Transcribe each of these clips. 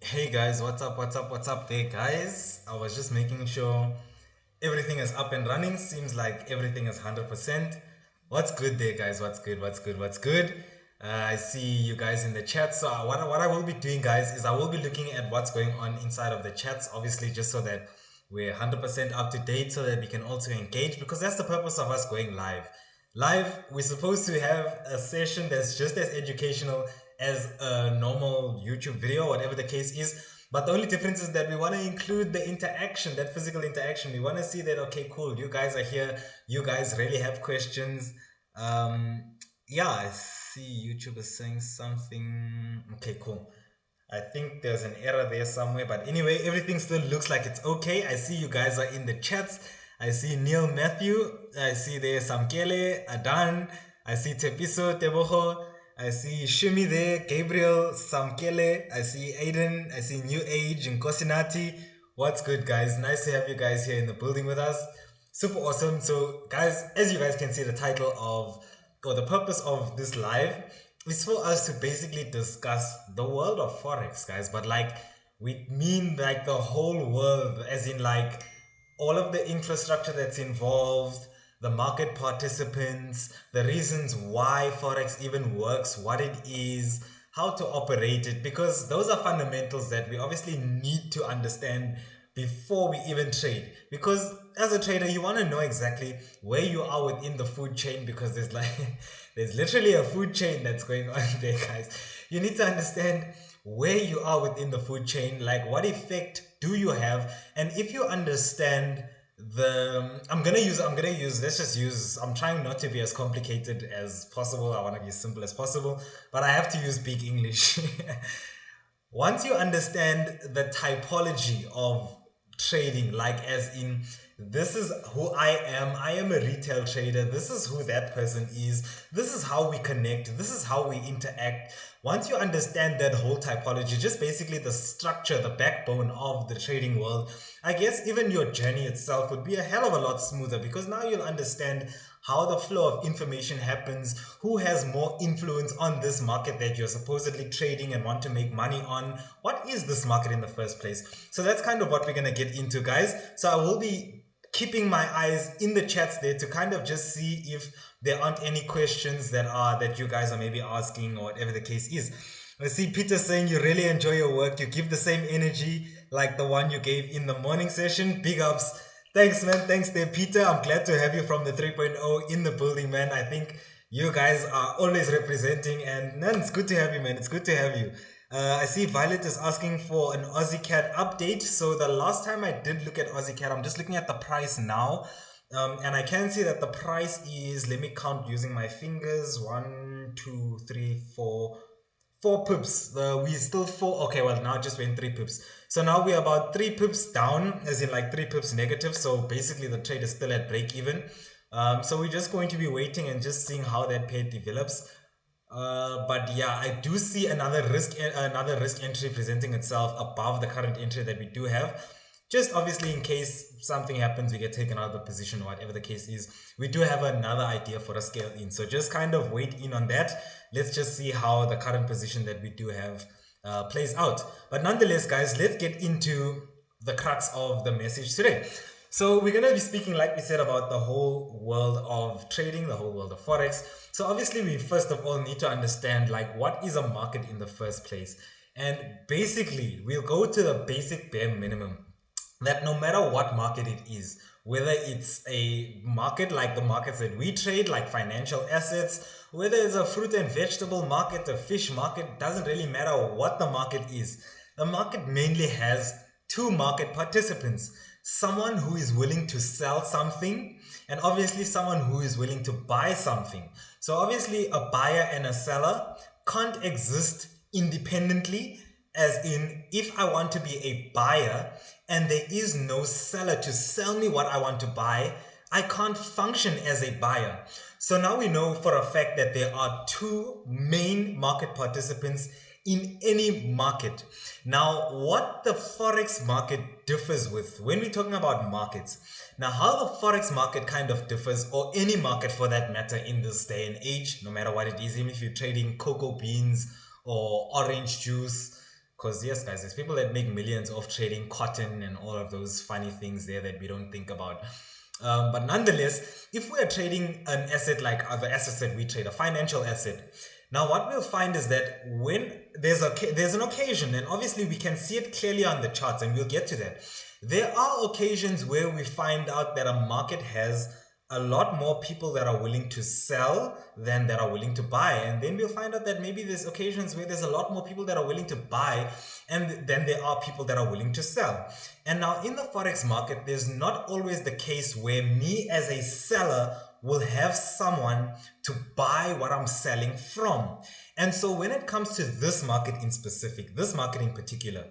Hey guys, what's up? What's up there, guys? I was just making sure everything is up and running. Seems like everything is 100%. What's good there, guys? What's good? I see you guys in the chat. So, what I will be doing, guys, is I will be looking at what's going on inside of the chats, obviously, just so that we're 100% up to date so that we can also engage because that's the purpose of us going live. Live, we're supposed to have a session that's just as educational as a normal YouTube video, whatever the case is. But the only difference is that we want to include the interaction, that physical interaction. We want to see that, okay, cool, you guys are here. You guys really have questions. Yeah, I see YouTube is saying something. Okay, cool. I think there's an error there somewhere, but anyway, everything still looks like it's okay. I see you guys are in the chats. I see Neil Matthew. I see there Samkele, Adan. I see Tepiso, Teboho. I see Shimi there, Gabriel, Samkele. I see Aiden. I see New Age and Kosinati. What's good, guys? Nice to have you guys here in the building with us. Super awesome. So, guys, as you guys can see, the title of or the purpose of this live is for us to basically discuss the world of Forex, guys. But like, we mean like the whole world, as in like all of the infrastructure that's involved, the market participants, the reasons why Forex even works, what it is, how to operate it, because those are fundamentals that we obviously need to understand before we even trade. Because as a trader, you want to know exactly where you are within the food chain because there's like there's literally a food chain that's going on there, guys. You need to understand where you are within the food chain, like what effect do you have, and if you understand the I'm gonna use let's just use I'm trying not to be as complicated as possible. I want to be as simple as possible, but I have to use big English. Once you understand the typology of trading, like as in this is who I am a retail trader, this is who that person is, this is how we connect, this is how we interact. Once you understand that whole typology, just basically the structure, the backbone of the trading world, I guess even your journey itself would be a hell of a lot smoother because now you'll understand how the flow of information happens, who has more influence on this market that you're supposedly trading and want to make money on. What is this market in the first place? So that's kind of what we're going to get into, guys. So I will be keeping my eyes in the chats there to kind of just see if there aren't any questions that you guys are maybe asking or whatever the case is. I see Peter saying you really enjoy your work. You give the same energy like the one you gave in the morning session. Big ups. Thanks, man. Thanks there, Peter. I'm glad to have you from the 3.0 in the building, man. I think you guys are always representing, and man, it's good to have you, man. It's good to have you. I see Violet is asking for an Aussie Cat update. So the last time I did look at Aussie Cat, I'm just looking at the price now. And I can see that the price is, let me count using my fingers, 4 pips. We still four. Okay, well now it just went 3 pips. So now we're about 3 pips down, as in like 3 pips negative. So basically the trade is still at break even. So we're just going to be waiting and just seeing how that pair develops. But yeah, I do see another risk entry presenting itself above the current entry that we do have. Just obviously in case something happens, we get taken out of the position or whatever the case is. We do have another idea for a scale in. So just kind of wait in on that. Let's just see how the current position that we do have plays out. But nonetheless, guys, let's get into the crux of the message today. So we're going to be speaking, like we said, about the whole world of trading, the whole world of Forex. So obviously we first of all need to understand like what is a market in the first place. And basically we'll go to the basic bare minimum that no matter what market it is, whether it's a market like the markets that we trade, like financial assets, whether it's a fruit and vegetable market, a fish market, doesn't really matter what the market is. The market mainly has two market participants: someone who is willing to sell something, and obviously someone who is willing to buy something. So obviously a buyer and a seller can't exist independently, as in if I want to be a buyer and there is no seller to sell me what I want to buy, I can't function as a buyer. So now we know for a fact that there are two main market participants in any market. Now, what the Forex market differs with, when we're talking about markets, now how the Forex market kind of differs, or any market for that matter in this day and age, no matter what it is, even if you're trading cocoa beans or orange juice, because yes, guys, there's people that make millions off trading cotton and all of those funny things there that we don't think about. But nonetheless, if we are trading an asset like other assets that we trade, a financial asset, now what we'll find is that when there's an occasion, and obviously we can see it clearly on the charts, and we'll get to that. There are occasions where we find out that a market has a lot more people that are willing to sell than that are willing to buy, and then we'll find out that maybe there's occasions where there's a lot more people that are willing to buy and then there are people that are willing to sell. And now in the Forex market, there's not always the case where me as a seller will have someone to buy what I'm selling from. And so when it comes to this market in specific, this market in particular,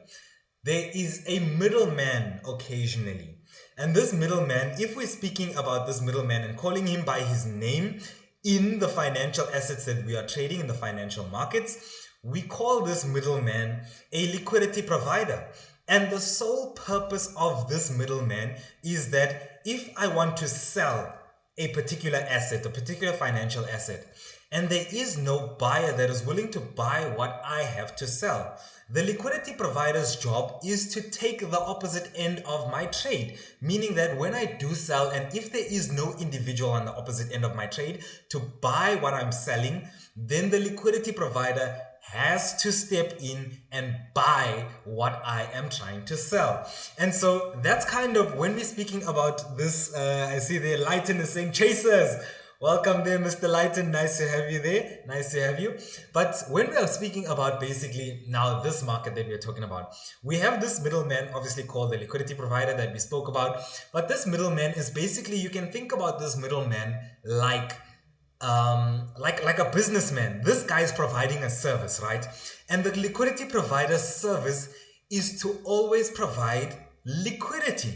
there is a middleman occasionally. And this middleman, if we're speaking about this middleman and calling him by his name in the financial assets that we are trading in the financial markets, we call this middleman a liquidity provider. And the sole purpose of this middleman is that if I want to sell a particular asset, a particular financial asset, and there is no buyer that is willing to buy what I have to sell, the liquidity provider's job is to take the opposite end of my trade, meaning that when I do sell, and if there is no individual on the opposite end of my trade to buy what I'm selling, then the liquidity provider has to step in and buy what I am trying to sell. And so that's kind of when we're speaking about this. I see there Lighten is saying chasers. Welcome there, Mr. Lighten. Nice to have you there. Nice to have you. But when we are speaking about basically now this market that we are talking about, we have this middleman, obviously called the liquidity provider that we spoke about. But this middleman is basically, you can think about this middleman like a businessman. This guy is providing a service, right? And the liquidity provider's service is to always provide liquidity.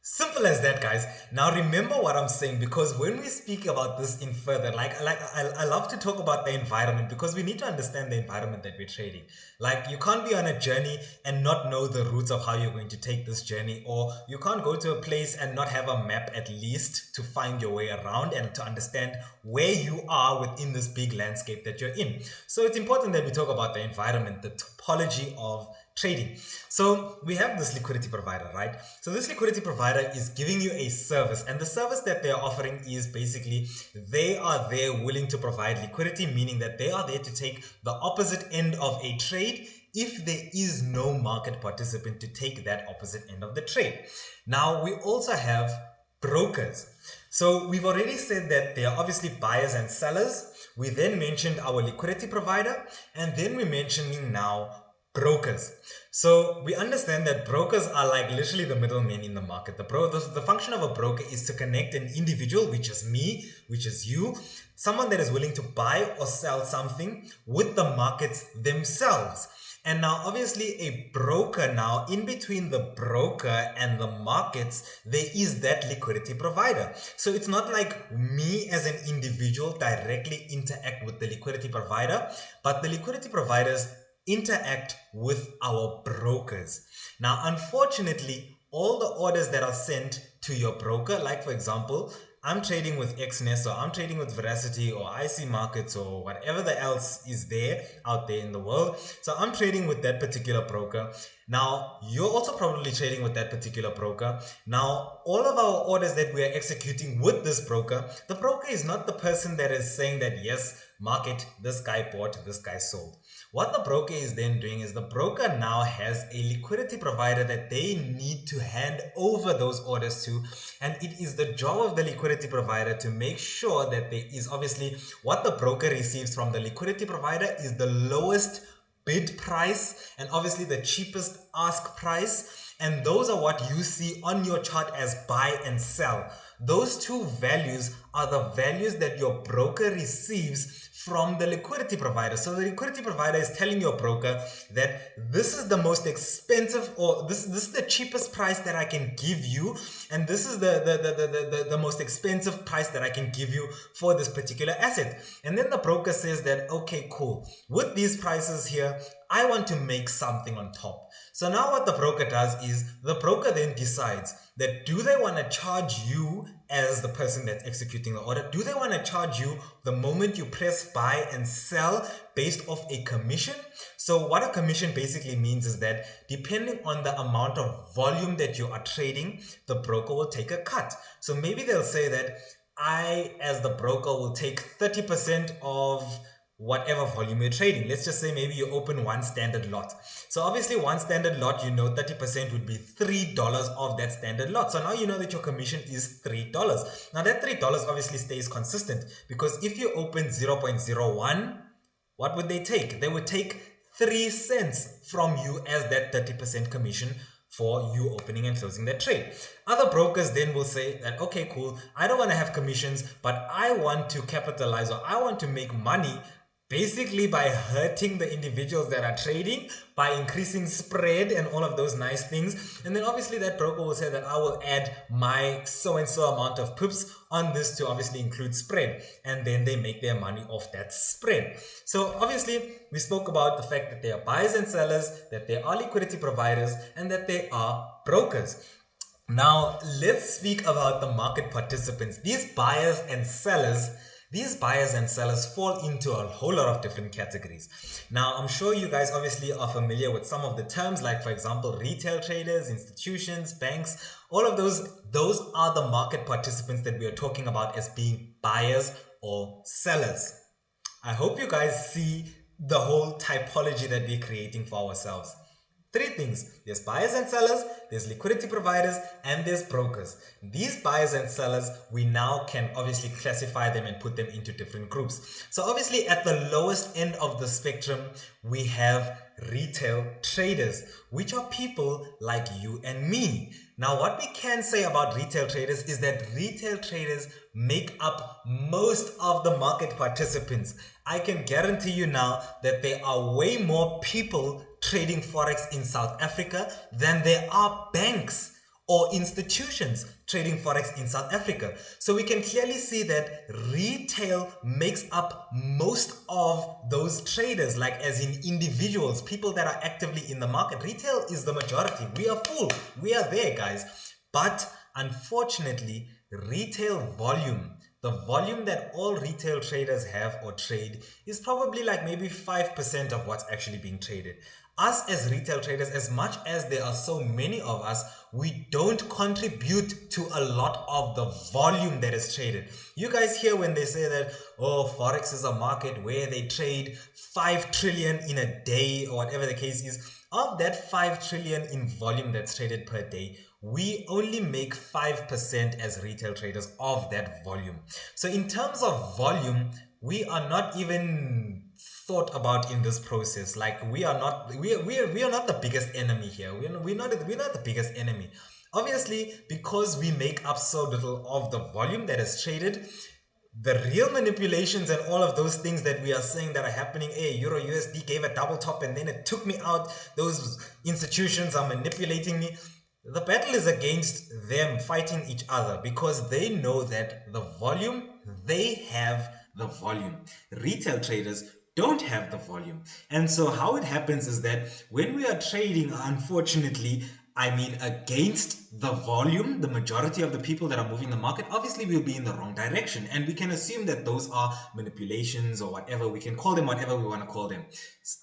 Simple as that, guys. Now remember what I'm saying, because when we speak about this in further, I love to talk about the environment, because we need to understand the environment that we're trading. Like, you can't be on a journey and not know the routes of how you're going to take this journey, or you can't go to a place and not have a map at least to find your way around and to understand where you are within this big landscape that you're in. So it's important that we talk about the environment, the topology of trading. So we have this liquidity provider, right? So this liquidity provider is giving you a service, and the service that they are offering is basically they are there willing to provide liquidity, meaning that they are there to take the opposite end of a trade if there is no market participant to take that opposite end of the trade. Now we also have brokers. So we've already said that they are obviously buyers and sellers. We then mentioned our liquidity provider, and then we're mentioning now brokers. So we understand that brokers are like literally the middlemen in the market. The function of a broker is to connect an individual, which is me, which is you, someone that is willing to buy or sell something, with the markets themselves. And now obviously a broker, now in between the broker and the markets, there is that liquidity provider. So it's not like me as an individual directly interact with the liquidity provider, but the liquidity providers interact with our brokers. Now, unfortunately, all the orders that are sent to your broker, like for example, I'm trading with XNES, or I'm trading with Veracity or IC Markets or whatever the else is there out there in the world. So I'm trading with that particular broker. Now, you're also probably trading with that particular broker. Now, all of our orders that we are executing with this broker, the broker is not the person that is saying that, yes, market, this guy bought, this guy sold. What the broker is then doing is the broker now has a liquidity provider that they need to hand over those orders to, and it is the job of the liquidity provider to make sure that there is obviously what the broker receives from the liquidity provider is the lowest bid price and obviously the cheapest ask price, and those are what you see on your chart as buy and sell. Those two values are the values that your broker receives from the liquidity provider. So the liquidity provider is telling your broker that this is the most expensive, or this is the cheapest price that I can give you, and this is the most expensive price that I can give you for this particular asset. And then the broker says that, okay, cool, with these prices here, I want to make something on top. So now what the broker does is the broker then decides that, do they want to charge you as the person that's executing the order? Do they want to charge you the moment you press buy and sell based off a commission? So what a commission basically means is that depending on the amount of volume that you are trading, the broker will take a cut. So maybe they'll say that I, as the broker, will take 30% of whatever volume you're trading. Let's just say maybe you open one standard lot. So obviously one standard lot, 30% would be $3 of that standard lot. So now you know that your commission is $3. Now that $3 obviously stays consistent, because if you open 0.01, what would they take? They would take 3 cents from you as that 30% commission for you opening and closing that trade. Other brokers then will say that, okay, cool, I don't want to have commissions, but I want to capitalize, or I want to make money basically by hurting the individuals that are trading, by increasing spread and all of those nice things. And then obviously that broker will say that I will add my so and so amount of pips on this to obviously include spread, and then they make their money off that spread. So obviously we spoke about the fact that there are buyers and sellers, that there are liquidity providers, and that there are brokers. Now let's speak about the market participants. These buyers and sellers fall into a whole lot of different categories. Now, I'm sure you guys obviously are familiar with some of the terms, like for example, retail traders, institutions, banks, all of those are the market participants that we are talking about as being buyers or sellers. I hope you guys see the whole typology that we're creating for ourselves. Three things: there's buyers and sellers, there's liquidity providers, and there's brokers. These buyers and sellers, we now can obviously classify them and put them into different groups. So obviously at the lowest end of the spectrum, we have retail traders, which are people like you and me. Now, what we can say about retail traders is that retail traders make up most of the market participants. I can guarantee you now that there are way more people trading Forex in South Africa than there are banks or institutions trading Forex in South Africa. So we can clearly see that retail makes up most of those traders, like as in individuals, people that are actively in the market. Retail is the majority. We are full. We are there, guys. But unfortunately, retail volume, the volume that all retail traders have or trade, is probably like maybe 5% of what's actually being traded. Us as retail traders, as much as there are so many of us, we don't contribute to a lot of the volume that is traded. You guys hear when they say that, oh, Forex is a market where they trade 5 trillion in a day, or whatever the case is. Of that 5 trillion in volume that's traded per day, we only make 5% as retail traders of that volume. So in terms of volume, we are not even thought about in this process. Like we are not the biggest enemy here. We're not the biggest enemy. Obviously, because we make up so little of the volume that is traded, the real manipulations and all of those things that we are saying that are happening, Euro USD gave a double top and then it took me out, those institutions are manipulating me. The battle is against them fighting each other, because they know that the volume, they have the volume. Retail traders don't have the volume. And so how it happens is that when we are trading, unfortunately, against the volume, the majority of the people that are moving the market, obviously we'll be in the wrong direction. And we can assume that those are manipulations or whatever. We can call them whatever we want to call them.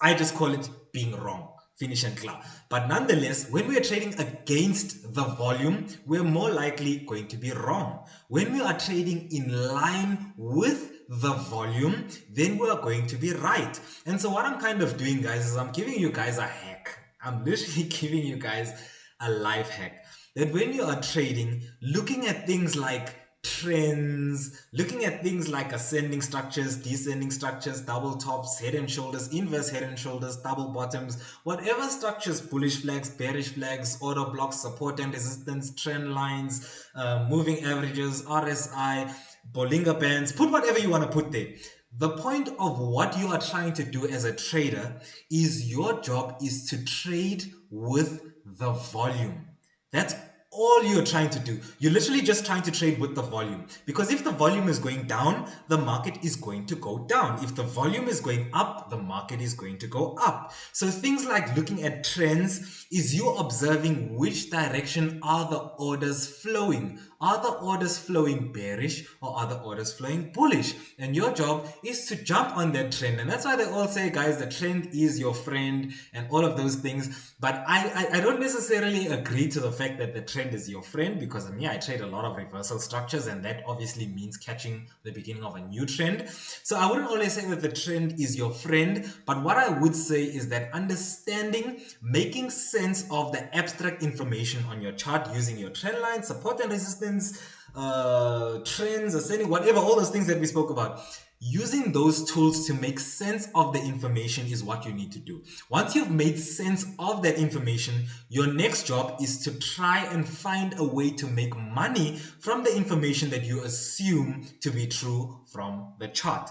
I just call it being wrong. Finish and clear. But nonetheless, when we are trading against the volume, we're more likely going to be wrong. When we are trading in line with the volume, then we are going to be right. And so what I'm kind of doing, guys, is I'm giving you guys a hack. I'm literally giving you guys a life hack, that when you are trading, looking at things like trends, looking at things like ascending structures, descending structures, double tops, head and shoulders, inverse head and shoulders, double bottoms, whatever structures, bullish flags, bearish flags, order blocks, support and resistance, trend lines, moving averages, RSI, Bollinger Bands, put whatever you want to put there. The point of what you are trying to do as a trader is your job is to trade with the volume. That's all you're trying to do. You're literally just trying to trade with the volume. Because if the volume is going down, the market is going to go down. If the volume is going up, the market is going to go up. So things like looking at trends is you observing which direction are the orders flowing. Are the orders flowing bearish or are the orders flowing bullish? And your job is to jump on that trend. And that's why they all say, guys, the trend is your friend and all of those things. But I don't necessarily agree to the fact that the trend is your friend, because me, I trade a lot of reversal structures, and that obviously means catching the beginning of a new trend. So I wouldn't always say that the trend is your friend, but what I would say is that understanding, making sense of the abstract information on your chart using your trend line, support and resistance, trends, ascending, whatever, all those things that we spoke about. Using those tools to make sense of the information is what you need to do. Once you've made sense of that information, your next job is to try and find a way to make money from the information that you assume to be true from the chart.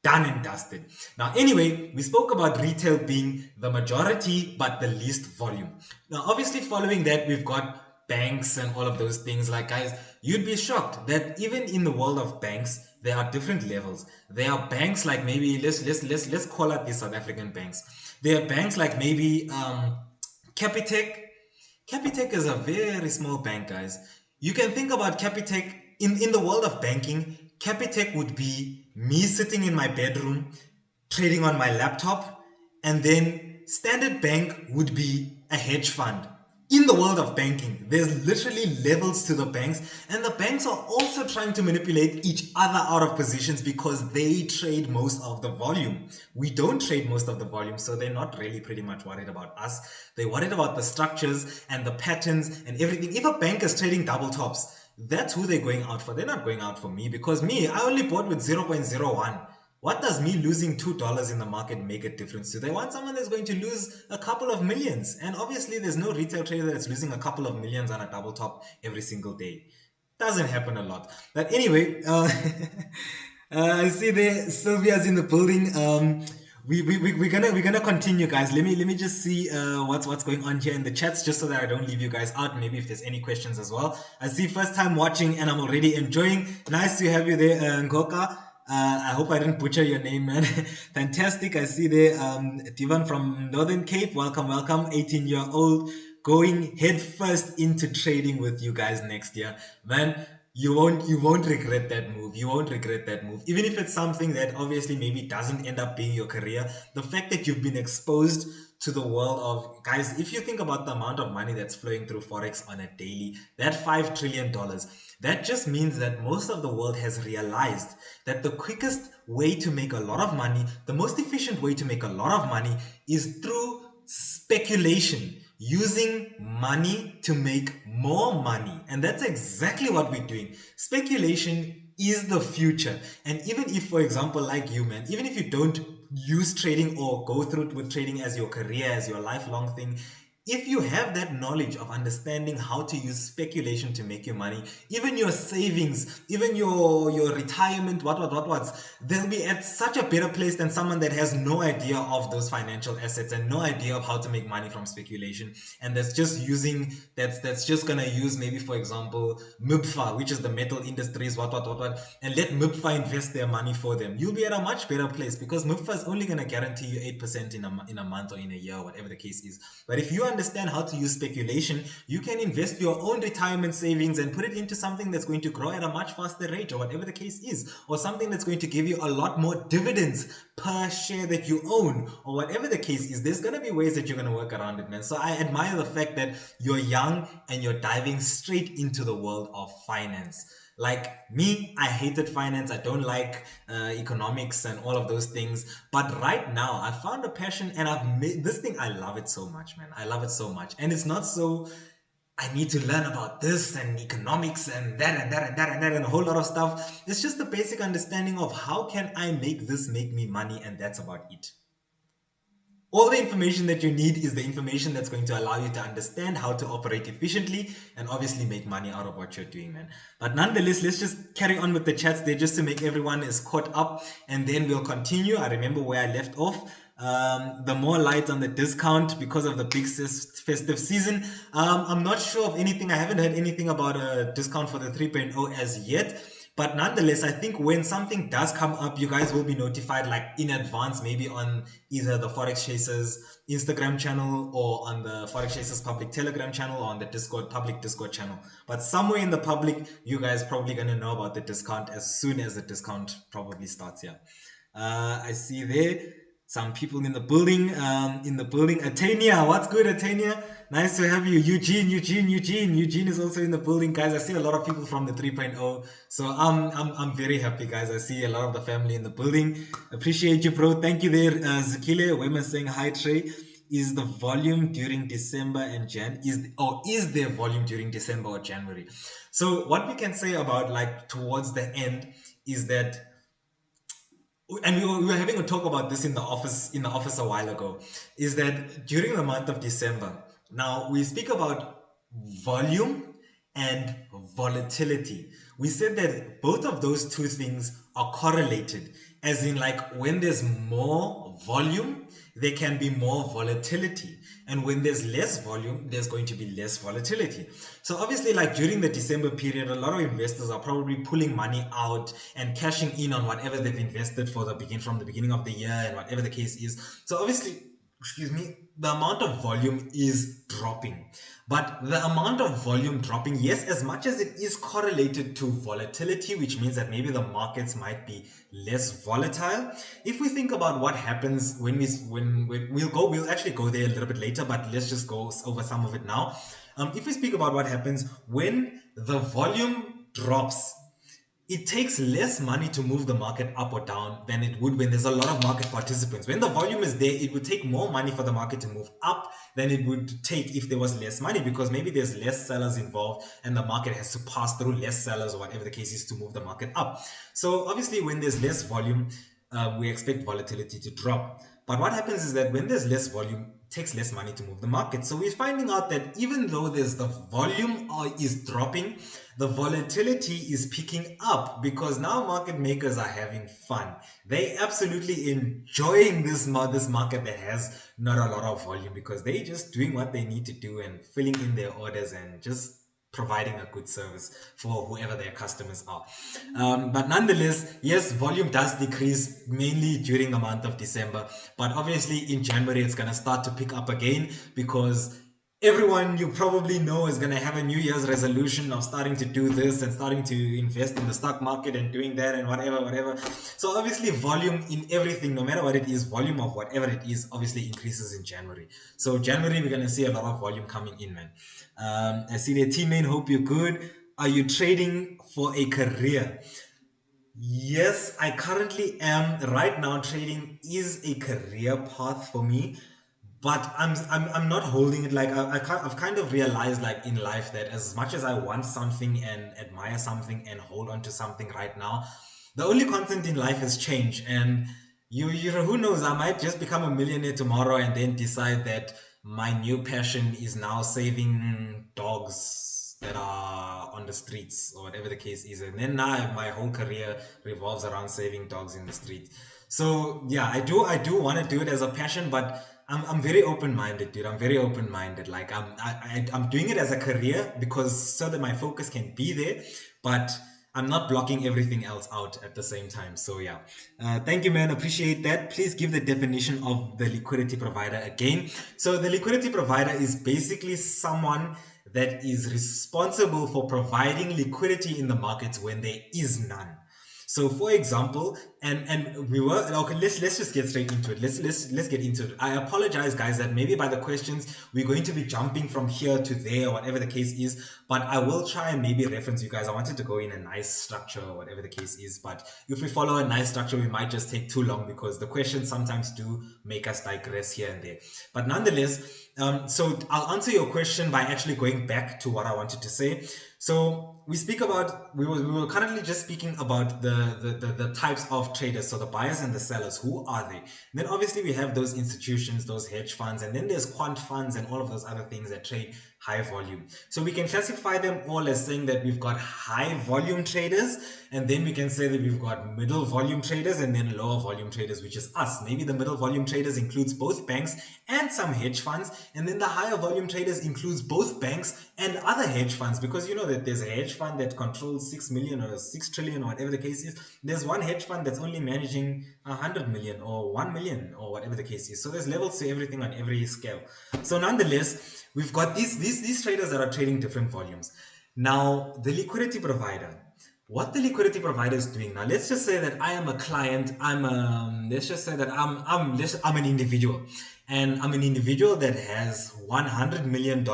Done and dusted. Now, anyway, we spoke about retail being the majority but the least volume. Now, obviously, following that, we've got banks and all of those things. Like, guys, you'd be shocked that even in the world of banks, there are different levels. There are banks like, maybe let's call out these South African banks. There are banks like maybe Capitec. Capitec is a very small bank, guys. You can think about Capitec in the world of banking. Capitec would be me sitting in my bedroom trading on my laptop, and then Standard Bank would be a hedge fund. In the world of banking, there's literally levels to the banks, and the banks are also trying to manipulate each other out of positions because they trade most of the volume. We don't trade most of the volume, so they're not really pretty much worried about us. They're worried about the structures and the patterns and everything. If a bank is trading double tops, that's who they're going out for. They're not going out for me, because me, I only bought with 0.01. What does me losing $2 in the market make a difference to? They want someone that's going to lose a couple of millions. And obviously, there's no retail trader that's losing a couple of millions on a double top every single day. Doesn't happen a lot. But anyway, I see there Sylvia's in the building. We're gonna continue, guys. Let me just see what's going on here in the chats, just so that I don't leave you guys out. Maybe if there's any questions as well. I see first time watching and I'm already enjoying. Nice to have you there, Ngoka. I hope I didn't butcher your name, man. Fantastic. I see there Divan from Northern Cape. Welcome, welcome. 18-year-old going head first into trading with you guys next year. Man, you won't regret that move. You won't regret that move. Even if it's something that obviously maybe doesn't end up being your career, the fact that you've been exposed to the world of, guys, if you think about the amount of money that's flowing through Forex on a daily, that $5 trillion, that just means that most of the world has realized that the quickest way to make a lot of money, the most efficient way to make a lot of money, is through speculation, using money to make more money. And that's exactly what we're doing. Speculation is the future. And even if, for example, like you, man, even if you don't use trading or go through with trading as your career, as your lifelong thing, if you have that knowledge of understanding how to use speculation to make you money, even your savings, even your retirement, they'll be at such a better place than someone that has no idea of those financial assets and no idea of how to make money from speculation, and that's just gonna use, maybe for example, MIPFA, which is the metal industries, and let MIPFA invest their money for them. You'll be at a much better place, because MIPFA is only gonna guarantee you 8% in a month or in a year, whatever the case is. But if you understand how to use speculation, you can invest your own retirement savings and put it into something that's going to grow at a much faster rate, or whatever the case is, or something that's going to give you a lot more dividends per share that you own, or whatever the case is. There's going to be ways that you're going to work around it, man. So I admire the fact that you're young and you're diving straight into the world of finance. Like me, I hated finance. I don't like economics and all of those things. But right now, I found a passion, and I've made this thing. I love it so much, man. I love it so much. And it's not so, I need to learn about this and economics and that and that and that and that and a whole lot of stuff. It's just the basic understanding of how can I make this make me money, and that's about it. All the information that you need is the information that's going to allow you to understand how to operate efficiently and obviously make money out of what you're doing, man. But nonetheless, let's just carry on with the chats there just to make everyone is caught up, and then we'll continue. I remember where I left off. The more light on the discount because of the big festive season. I'm not sure of anything. I haven't heard anything about a discount for the 3.0 as yet. But nonetheless, I think when something does come up, you guys will be notified like in advance, maybe on either the Forex Chasers Instagram channel or on the Forex Chasers public Telegram channel or on the Discord public Discord channel. But somewhere in the public, you guys probably gonna know about the discount as soon as the discount probably starts. Yeah. I see there some people in the building. Atania, what's good, Atania? Nice to have you. Eugene is also in the building, guys. I see a lot of people from the 3.0, so I'm very happy, guys. I see a lot of the family in the building. Appreciate you, bro. Thank you there, Zakile. Women saying hi, Trey. Is the volume during December and is there volume during December or January? So what we can say about like towards the end is that, and we were having a talk about this in the office a while ago, is that during the month of December, now we speak about volume and volatility. We said that both of those two things are correlated, as in like when there's more volume, there can be more volatility, and when there's less volume, there's going to be less volatility. So obviously, like during the December period, a lot of investors are probably pulling money out and cashing in on whatever they've invested from the beginning of the year and whatever the case is. So obviously, excuse me, the amount of volume is dropping. But the amount of volume dropping, yes, as much as it is correlated to volatility, which means that maybe the markets might be less volatile. If we think about what happens when we'll actually go there a little bit later, but let's just go over some of it now. If we speak about what happens when the volume drops, it takes less money to move the market up or down than it would when there's a lot of market participants. When the volume is there, it would take more money for the market to move up than it would take if there was less money, because maybe there's less sellers involved and the market has to pass through less sellers or whatever the case is to move the market up. So obviously when there's less volume, we expect volatility to drop. But what happens is that when there's less volume, it takes less money to move the market. So we're finding out that even though there's the volume is dropping, the volatility is picking up, because now market makers are having fun. They absolutely enjoying this market that has not a lot of volume, because they just doing what they need to do and filling in their orders and just providing a good service for whoever their customers are. But nonetheless, yes, volume does decrease mainly during the month of December, but obviously in January it's going to start to pick up again, because everyone you probably know is going to have a New Year's resolution of starting to do this and starting to invest in the stock market and doing that and whatever. So obviously volume in everything, no matter what it is, volume of whatever it is, obviously increases in January. So January, we're going to see a lot of volume coming in, man. I see the teammate, hope you're good. Are you trading for a career? Yes, I currently am. Right now, trading is a career path for me, but I'm not holding it like I've kind of realized like in life that as much as I want something and admire something and hold on to something right now, the only constant in life is change. And you know, who knows, I might just become a millionaire tomorrow and then decide that my new passion is now saving dogs that are on the streets or whatever the case is, and then now my whole career revolves around saving dogs in the street. So yeah, I do want to do it as a passion, but I'm very open-minded, dude. I'm very open-minded. Like I'm doing it as a career because so that my focus can be there, but I'm not blocking everything else out at the same time. So yeah, thank you, man. Appreciate that. Please give the definition of the liquidity provider again. So the liquidity provider is basically someone that is responsible for providing liquidity in the markets when there is none. So, for example, and we were okay. Let's just get straight into it. Let's get into it. I apologize, guys, that maybe by the questions we're going to be jumping from here to there, or whatever the case is. But I will try and maybe reference you guys. I wanted to go in a nice structure, or whatever the case is. But if we follow a nice structure, we might just take too long because the questions sometimes do make us digress here and there. But nonetheless, so I'll answer your question by actually going back to what I wanted to say. So we were currently just speaking about the types of of traders. So the buyers and the sellers, who are they? And then obviously we have those institutions, those hedge funds, and then there's quant funds and all of those other things that trade high volume. So we can classify them all as saying that we've got high volume traders, and then we can say that we've got middle volume traders and then lower volume traders, which is us. Maybe the middle volume traders includes both banks and some hedge funds, and then the higher volume traders includes both banks and other hedge funds, because you know that there's a hedge fund that controls 6 million or 6 trillion or whatever the case is. There's one hedge fund that's only managing 100 million or 1 million or whatever the case is. So there's levels to everything on every scale. So nonetheless, we've got these traders that are trading different volumes. Now, the liquidity provider, what the liquidity provider is doing now, let's just say that I am a client. Let's just say that I'm an individual, and I'm an individual that has $100 million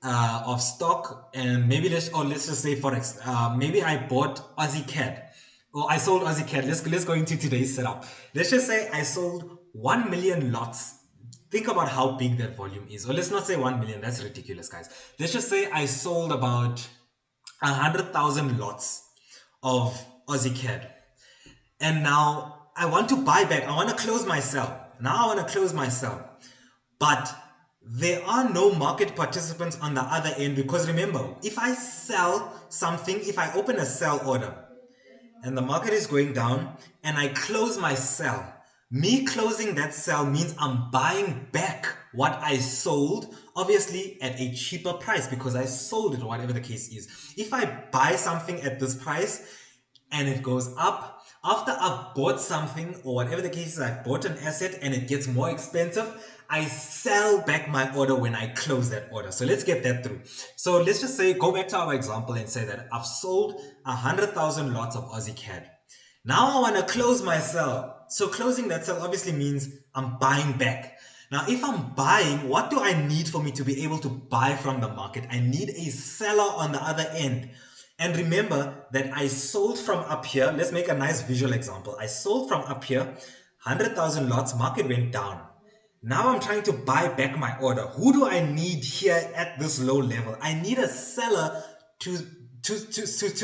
of stock, and maybe let's just say Forex. Maybe I bought Aussie CAD, or I sold Aussie CAD. Let's go into today's setup. Let's just say I sold 1 million lots. Think about how big that volume is. Or let's not say 1 million. That's ridiculous, guys. Let's just say I sold about 100,000 lots of Aussie CAD. And now I want to buy back. I want to close my sell. Now I want to close my sell. But there are no market participants on the other end, because remember, if I sell something, if I open a sell order and the market is going down and I close my sell, me closing that sell means I'm buying back what I sold, obviously at a cheaper price because I sold it or whatever the case is. If I buy something at this price and it goes up, after I've bought something or whatever the case is, I bought an asset and it gets more expensive, I sell back my order when I close that order. So let's get that through. So let's just say, go back to our example and say that I've sold 100,000 lots of Aussie CAD. Now I want to close my sell. So closing that sell obviously means I'm buying back. Now, if I'm buying, what do I need for me to be able to buy from the market? I need a seller on the other end. And remember that I sold from up here. Let's make a nice visual example. I sold from up here, 100,000 lots, market went down. Now I'm trying to buy back my order. Who do I need here at this low level? I need a seller to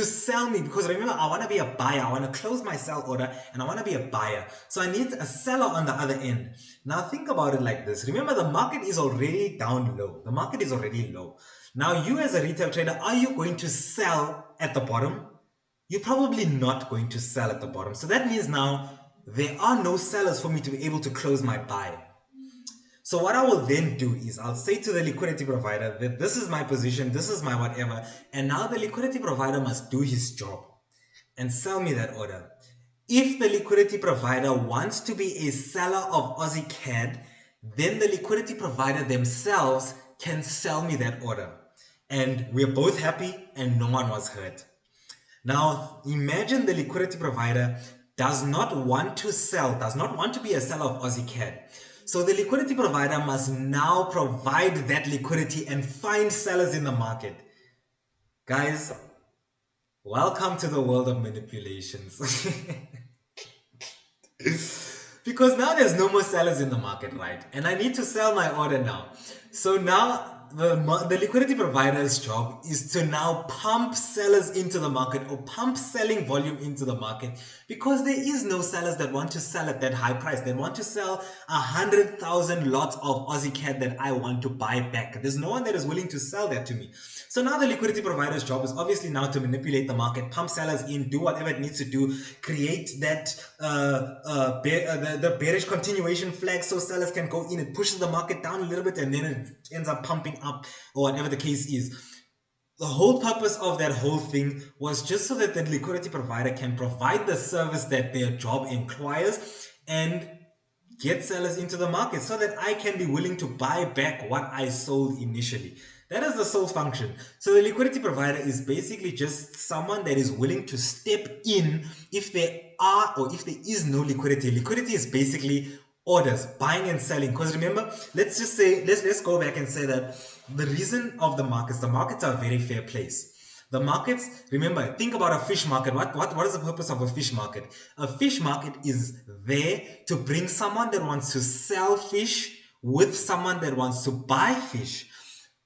sell me, because remember, I want to be a buyer. I want to close my sell order and I want to be a buyer. So I need a seller on the other end. Now think about it like this. Remember, the market is already down low. The market is already low. Now you as a retail trader, are you going to sell at the bottom? You're probably not going to sell at the bottom. So that means now there are no sellers for me to be able to close my buy. So what I will then do is I'll say to the liquidity provider that this is my position, this is my whatever, and now the liquidity provider must do his job and sell me that order. If the liquidity provider wants to be a seller of Aussie CAD, then the liquidity provider themselves can sell me that order. And we're both happy and no one was hurt. Now, imagine the liquidity provider does not want to sell, does not want to be a seller of Aussie CAD. So the liquidity provider must now provide that liquidity and find sellers in the market. Guys, welcome to the world of manipulations. Because now there's no more sellers in the market, right? And I need to sell my order now. So now the liquidity provider's job is to now pump sellers into the market, or pump selling volume into the market, because there is no sellers that want to sell at that high price. They want to sell 100,000 lots of Aussie CAD that I want to buy back. There's no one that is willing to sell that to me. So now the liquidity provider's job is obviously now to manipulate the market, pump sellers in, do whatever it needs to do, create that the bearish continuation flag so sellers can go in. It pushes the market down a little bit and then it ends up pumping up, or whatever the case is. The whole purpose of that whole thing was just so that the liquidity provider can provide the service that their job requires and get sellers into the market so that I can be willing to buy back what I sold initially. That is the sole function. So the liquidity provider is basically just someone that is willing to step in if there are, or if there is no liquidity. Liquidity is basically orders, buying and selling. Because remember, let's just say, let's go back and say that the reason of the markets are a very fair place. The markets, remember, think about a fish market. What is the purpose of a fish market? A fish market is there to bring someone that wants to sell fish with someone that wants to buy fish.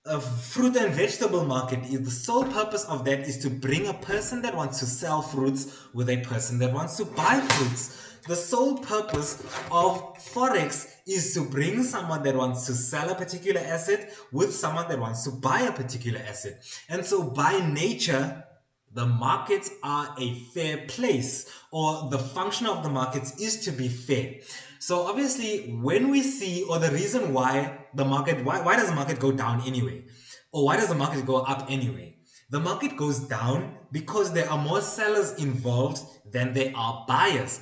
a fruit and vegetable market is the sole purpose of that is to bring a person that wants to sell fruits with a person that wants to buy fruits. The sole purpose of Forex is to bring someone that wants to sell a particular asset with someone that wants to buy a particular asset. And so by nature, the markets are a fair place, or the function of the markets is to be fair. So obviously, when we see, or the reason why the market, why does the market go down anyway? Or why does the market go up anyway? The market goes down because there are more sellers involved than there are buyers.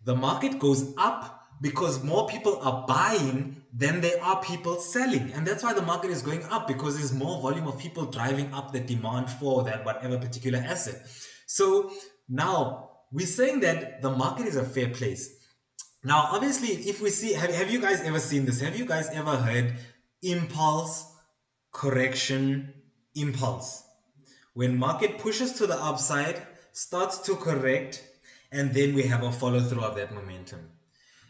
The market goes up because more people are buying than there are people selling. And that's why the market is going up, because there's more volume of people driving up the demand for that whatever particular asset. So now we're saying that the market is a fair place. Now, obviously, if we see, have you guys ever seen this? Have you guys ever heard impulse, correction, impulse? When market pushes to the upside, starts to correct, and then we have a follow through of that momentum.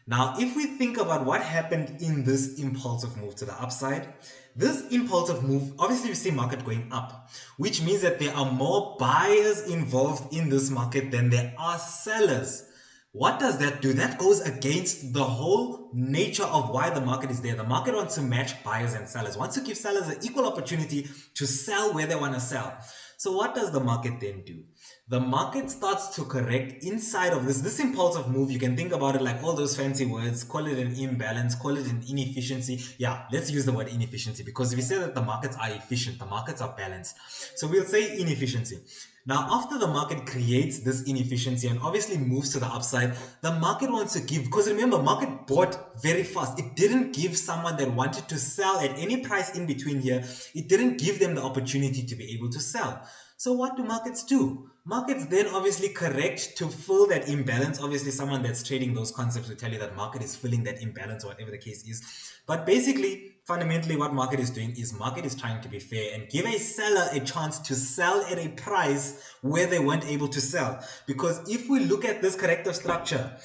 Now, if we think about what happened in this impulsive move to the upside, this impulsive move, obviously we see market going up, which means that there are more buyers involved in this market than there are sellers. What does that do? That goes against the whole nature of why the market is there. The market wants to match buyers and sellers, wants to give sellers an equal opportunity to sell where they want to sell. So what does the market then do? The market starts to correct inside of this impulsive move. You can think about it like all those fancy words, call it an imbalance, call it an inefficiency. Yeah, let's use the word inefficiency, because if we say that the markets are efficient, the markets are balanced. So we'll say inefficiency. Now, after the market creates this inefficiency and obviously moves to the upside, the market wants to give, because remember, market bought very fast. It didn't give someone that wanted to sell at any price in between here, it didn't give them the opportunity to be able to sell. So what do markets do? Markets then obviously correct to fill that imbalance. Obviously, someone that's trading those concepts will tell you that market is filling that imbalance or whatever the case is. But basically, fundamentally, what market is doing is market is trying to be fair and give a seller a chance to sell at a price where they weren't able to sell. Because if we look at this corrective structure,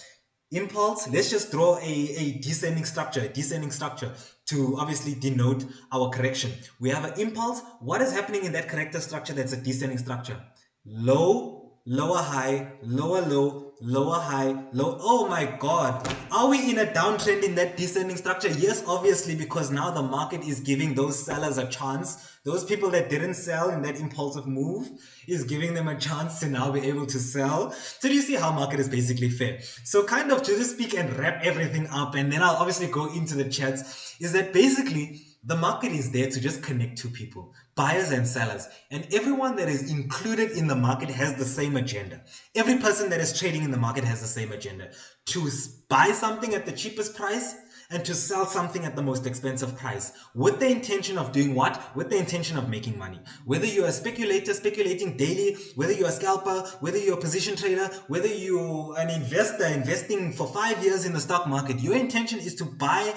impulse, let's just draw a descending structure to obviously denote our correction. We have an impulse. What is happening in that corrective structure that's a descending structure? Low, lower high, lower low, lower high, low. Oh my God. Are we in a downtrend in that descending structure? Yes, obviously, because now the market is giving those sellers a chance. Those people that didn't sell in that impulsive move is giving them a chance to now be able to sell. So do you see how market is basically fair? So kind of to just speak and wrap everything up, and then I'll obviously go into the chats, is that basically the market is there to just connect two people, buyers and sellers. And everyone that is included in the market has the same agenda. Every person that is trading in the market has the same agenda. To buy something at the cheapest price and to sell something at the most expensive price, with the intention of doing what? With the intention of making money. Whether you're a speculator speculating daily, whether you're a scalper, whether you're a position trader, whether you're an investor investing for 5 years in the stock market, your intention is to buy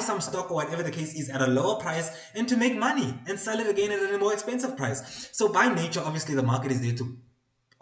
some stock or whatever the case is at a lower price and to make money and sell it again at a more expensive price. So by nature, obviously the market is there to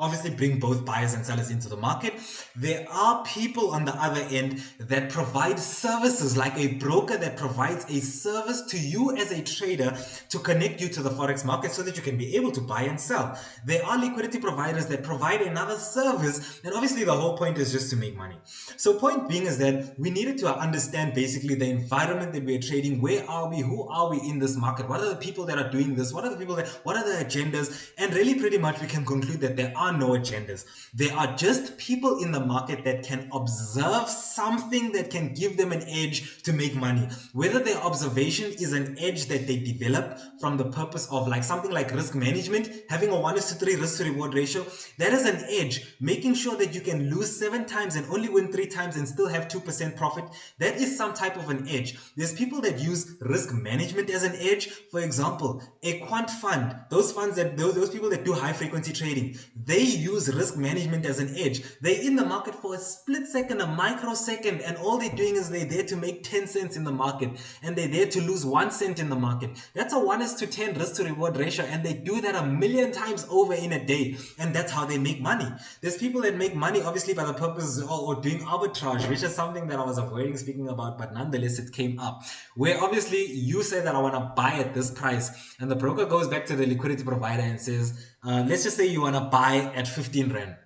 obviously bring both buyers and sellers into the market. There are people on the other end that provide services, like a broker that provides a service to you as a trader to connect you to the Forex market so that you can be able to buy and sell. There are liquidity providers that provide another service, and obviously the whole point is just to make money. So point being is that we needed to understand basically the environment that we're trading. Where are we? Who are we in this market? What are the people that are doing this? What are the agendas? And really pretty much we can conclude that there are no agendas. There are just people in the market that can observe something that can give them an edge to make money. Whether their observation is an edge that they develop from the purpose of like something like risk management, having a 1:3 risk to reward ratio, that is an edge. Making sure that you can lose 7 times and only win 3 times and still have 2% profit, that is some type of an edge. There's people that use risk management as an edge. For example, a quant fund, those funds that those people that do high frequency trading, they they use risk management as an edge. They're in the market for a split second, a microsecond, and all they're doing is they're there to make 10 cents in the market, and they're there to lose 1 cent in the market. That's a 1:10 risk to reward ratio, and they do that a million times over in a day, and that's how they make money. There's people that make money obviously by the purpose or doing arbitrage, which is something that I was avoiding speaking about, but nonetheless it came up, where obviously you say that I want to buy at this price, and the broker goes back to the liquidity provider and says, let's just say you want to buy at 15 Rand.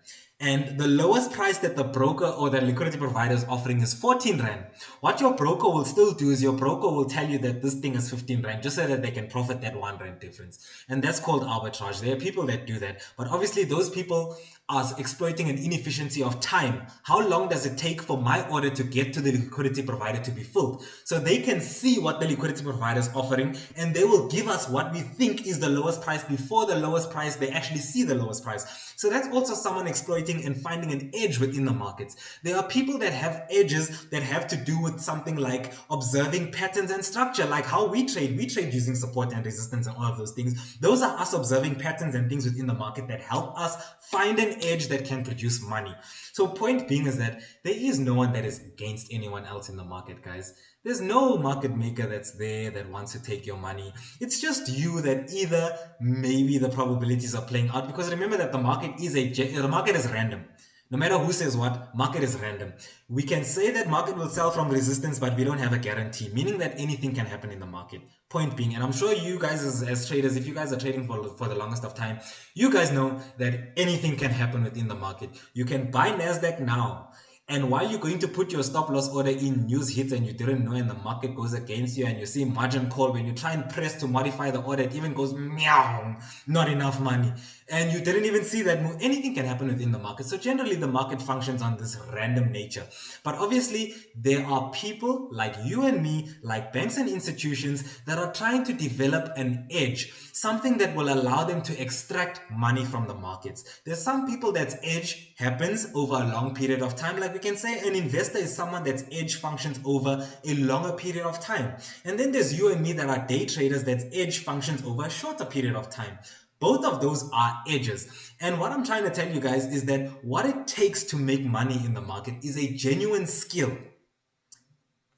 And the lowest price that the broker or the liquidity provider is offering is 14 Rand. What your broker will still do is your broker will tell you that this thing is 15 Rand just so that they can profit that 1 Rand difference. And that's called arbitrage. There are people that do that. But obviously those people are exploiting an inefficiency of time. How long does it take for my order to get to the liquidity provider to be filled? So they can see what the liquidity provider is offering, and they will give us what we think is the lowest price before the lowest price they actually see the lowest price. So that's also someone exploiting and finding an edge within the markets. There are people that have edges that have to do with something like observing patterns and structure, like how we trade. We trade using support and resistance and all of those things. Those are us observing patterns and things within the market that help us find an edge that can produce money. So point being is that there is no one that is against anyone else in the market, guys. There's no market maker that's there that wants to take your money. It's just you that either maybe the probabilities are playing out, because remember that the market is random. No matter who says what, market is random. We can say that market will sell from resistance, but we don't have a guarantee, meaning that anything can happen in the market. Point being, and I'm sure you guys as traders, if you guys are trading for the longest of time, you guys know that anything can happen within the market. You can buy NASDAQ now, and while you're going to put your stop loss order in, news hits and you didn't know, and the market goes against you, and you see margin call, when you try and press to modify the order, it even goes meow, not enough money. And you didn't even see that move. Anything can happen within the market. So generally the market functions on this random nature. But obviously there are people like you and me, like banks and institutions, that are trying to develop an edge, something that will allow them to extract money from the markets. There's some people that's edge happens over a long period of time. Like we can say an investor is someone that's edge functions over a longer period of time. And then there's you and me that are day traders that's edge functions over a shorter period of time. Both of those are edges. And what I'm trying to tell you guys is that what it takes to make money in the market is a genuine skill.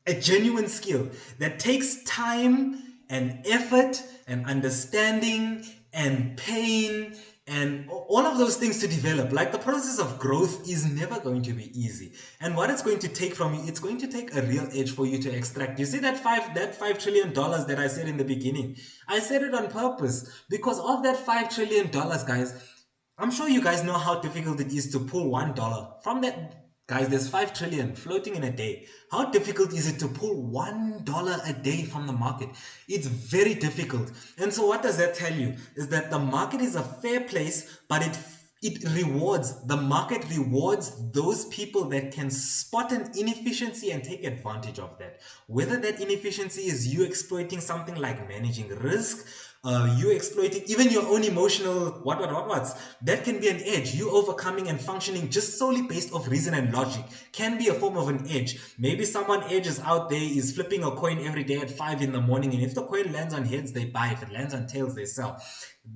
A genuine skill that takes time and effort and understanding and pain and all of those things to develop. Like the process of growth is never going to be easy. And what it's going to take from you, it's going to take a real edge for you to extract. You see that $5 trillion that I said in the beginning? I said it on purpose because of that $5 trillion, guys. I'm sure you guys know how difficult it is to pull $1 from that. Guys, there's 5 trillion floating in a day. How difficult is it to pull $1 a day from the market? It's very difficult. And so what does that tell you? Is that the market is a fair place, but the market rewards those people that can spot an inefficiency and take advantage of that. Whether that inefficiency is you exploiting something like managing risk, you exploiting even your own emotional what's that can be an edge. You overcoming and functioning just solely based off reason and logic can be a form of an edge. Maybe someone edges out there is flipping a coin every day at 5 in the morning, and if the coin lands on heads, they buy. If it lands on tails, they sell.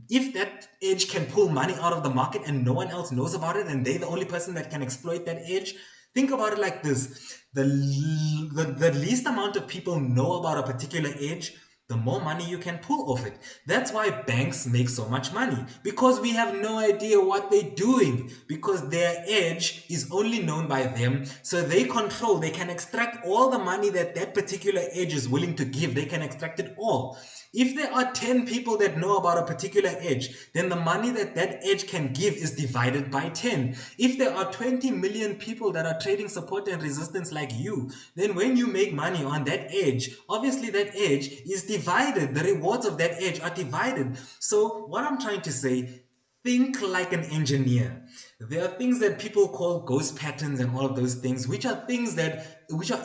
If that edge can pull money out of the market and no one else knows about it, and they're the only person that can exploit that edge, think about it like this. The least amount of people know about a particular edge, the more money you can pull off it. That's why banks make so much money, because we have no idea what they're doing, because their edge is only known by them. So they can extract all the money that that particular edge is willing to give. They can extract it all. If there are 10 people that know about a particular edge, then the money that that edge can give is divided by 10. If there are 20 million people that are trading support and resistance like you, then when you make money on that edge, obviously that edge is divided. The rewards of that edge are divided. So what I'm trying to say, think like an engineer. There are things that people call ghost patterns and all of those things, which are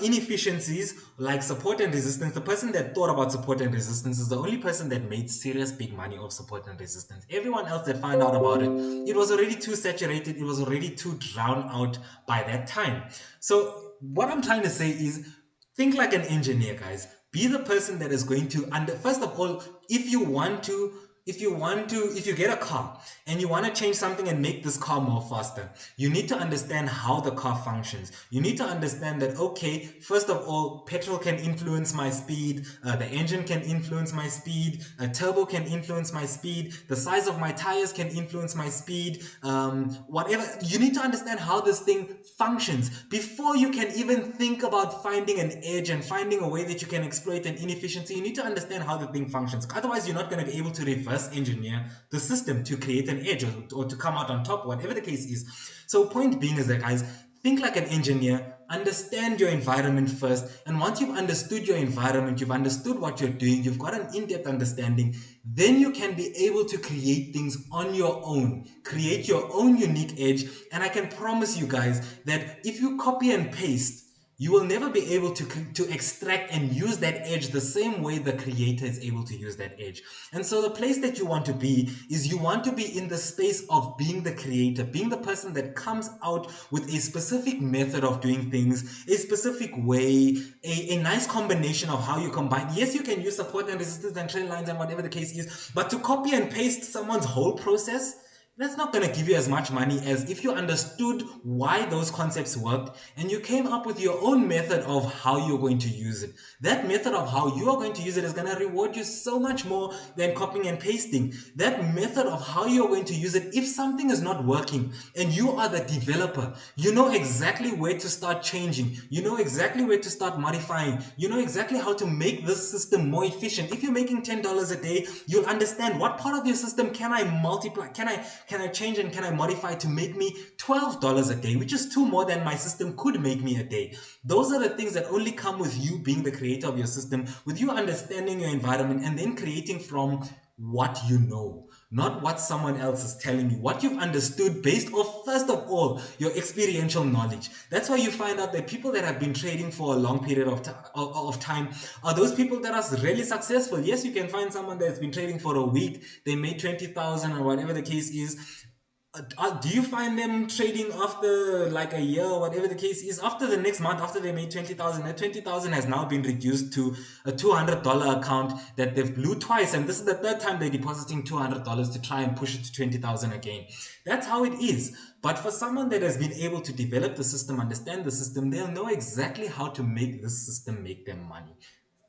inefficiencies like support and resistance. The person that thought about support and resistance is the only person that made serious big money off support and resistance. Everyone else that found out about it, it was already too saturated, it was already too drowned out by that time. So what I'm trying to say is, think like an engineer, guys. Be the person that is going to, and first of all, if you want to if you get a car and you want to change something and make this car more faster, you need to understand how the car functions. You need to understand that, okay, first of all, petrol can influence my speed, the engine can influence my speed, a turbo can influence my speed, the size of my tires can influence my speed, whatever. You need to understand how this thing functions before you can even think about finding an edge and finding a way that you can exploit an inefficiency. You need to understand how the thing functions. Otherwise, you're not going to be able to reverse engineer the system to create an edge, or to come out on top, whatever the case is. So point being is that, guys, think like an engineer, understand your environment first, and once you've understood your environment, you've understood what you're doing, you've got an in-depth understanding, then you can be able to create things on your own, create your own unique edge. And I can promise you guys that if you copy and paste, you will never be able to extract and use that edge the same way the creator is able to use that edge. And so the place that you want to be is, you want to be in the space of being the creator, being the person that comes out with a specific method of doing things, a specific way, a nice combination of how you combine. Yes, you can use support and resistance and trend lines and whatever the case is, but to copy and paste someone's whole process, that's not going to give you as much money as if you understood why those concepts worked and you came up with your own method of how you're going to use it. That method of how you are going to use it is going to reward you so much more than copying and pasting. That method of how you're going to use it, if something is not working and you are the developer, you know exactly where to start changing. You know exactly where to start modifying. You know exactly how to make this system more efficient. If you're making $10 a day, you'll understand what part of your system can I multiply, can I change and can I modify to make me $12 a day, which is two more than my system could make me a day. Those are the things that only come with you being the creator of your system, with you understanding your environment and then creating from what you know, not what someone else is telling you, what you've understood based off, first of all, your experiential knowledge. That's why you find out that people that have been trading for a long period of time are those people that are really successful. Yes, you can find someone that's been trading for a week, they made 20,000 or whatever the case is. Do you find them trading after like a year or whatever the case is? After the next month, after they made 20,000, that 20,000 has now been reduced to a $200 account that they've blew twice. And this is the third time they're depositing $200 to try and push it to 20,000 again. That's how it is. But for someone that has been able to develop the system, understand the system, they'll know exactly how to make this system make them money.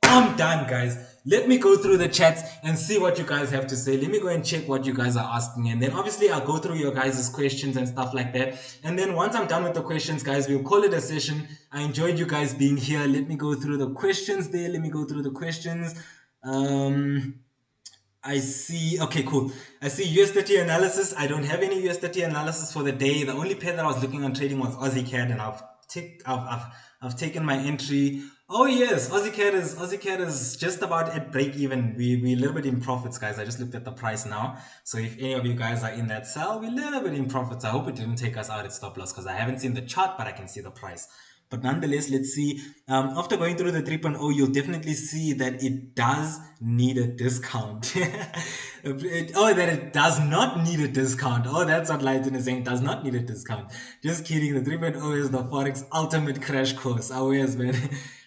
I'm done, guys. Let me go through the chats and see what you guys have to say. Let me go and check what you guys are asking. And then obviously I'll go through your guys' questions and stuff like that. And then once I'm done with the questions, guys, we'll call it a session. I enjoyed you guys being here. Let me go through the questions there. Let me go through the questions. I see. Okay, cool. I see US30 analysis. I don't have any US30 analysis for the day. The only pair that I was looking on trading was Aussie CAD, and I've taken my entry. Oh yes, Aussie CAD is just about at break even. We a little bit in profits, guys. I just looked at the price now. So if any of you guys are in that sell, we're a little bit in profits. I hope it didn't take us out at stop loss, because I haven't seen the chart, but I can see the price. But nonetheless, let's see. After going through the 3.0, you'll definitely see that it does need a discount. That it does not need a discount. Oh, that's what Lighton is saying. Does not need a discount. Just kidding. The 3.0 is the Forex ultimate crash course. Oh, yes, man.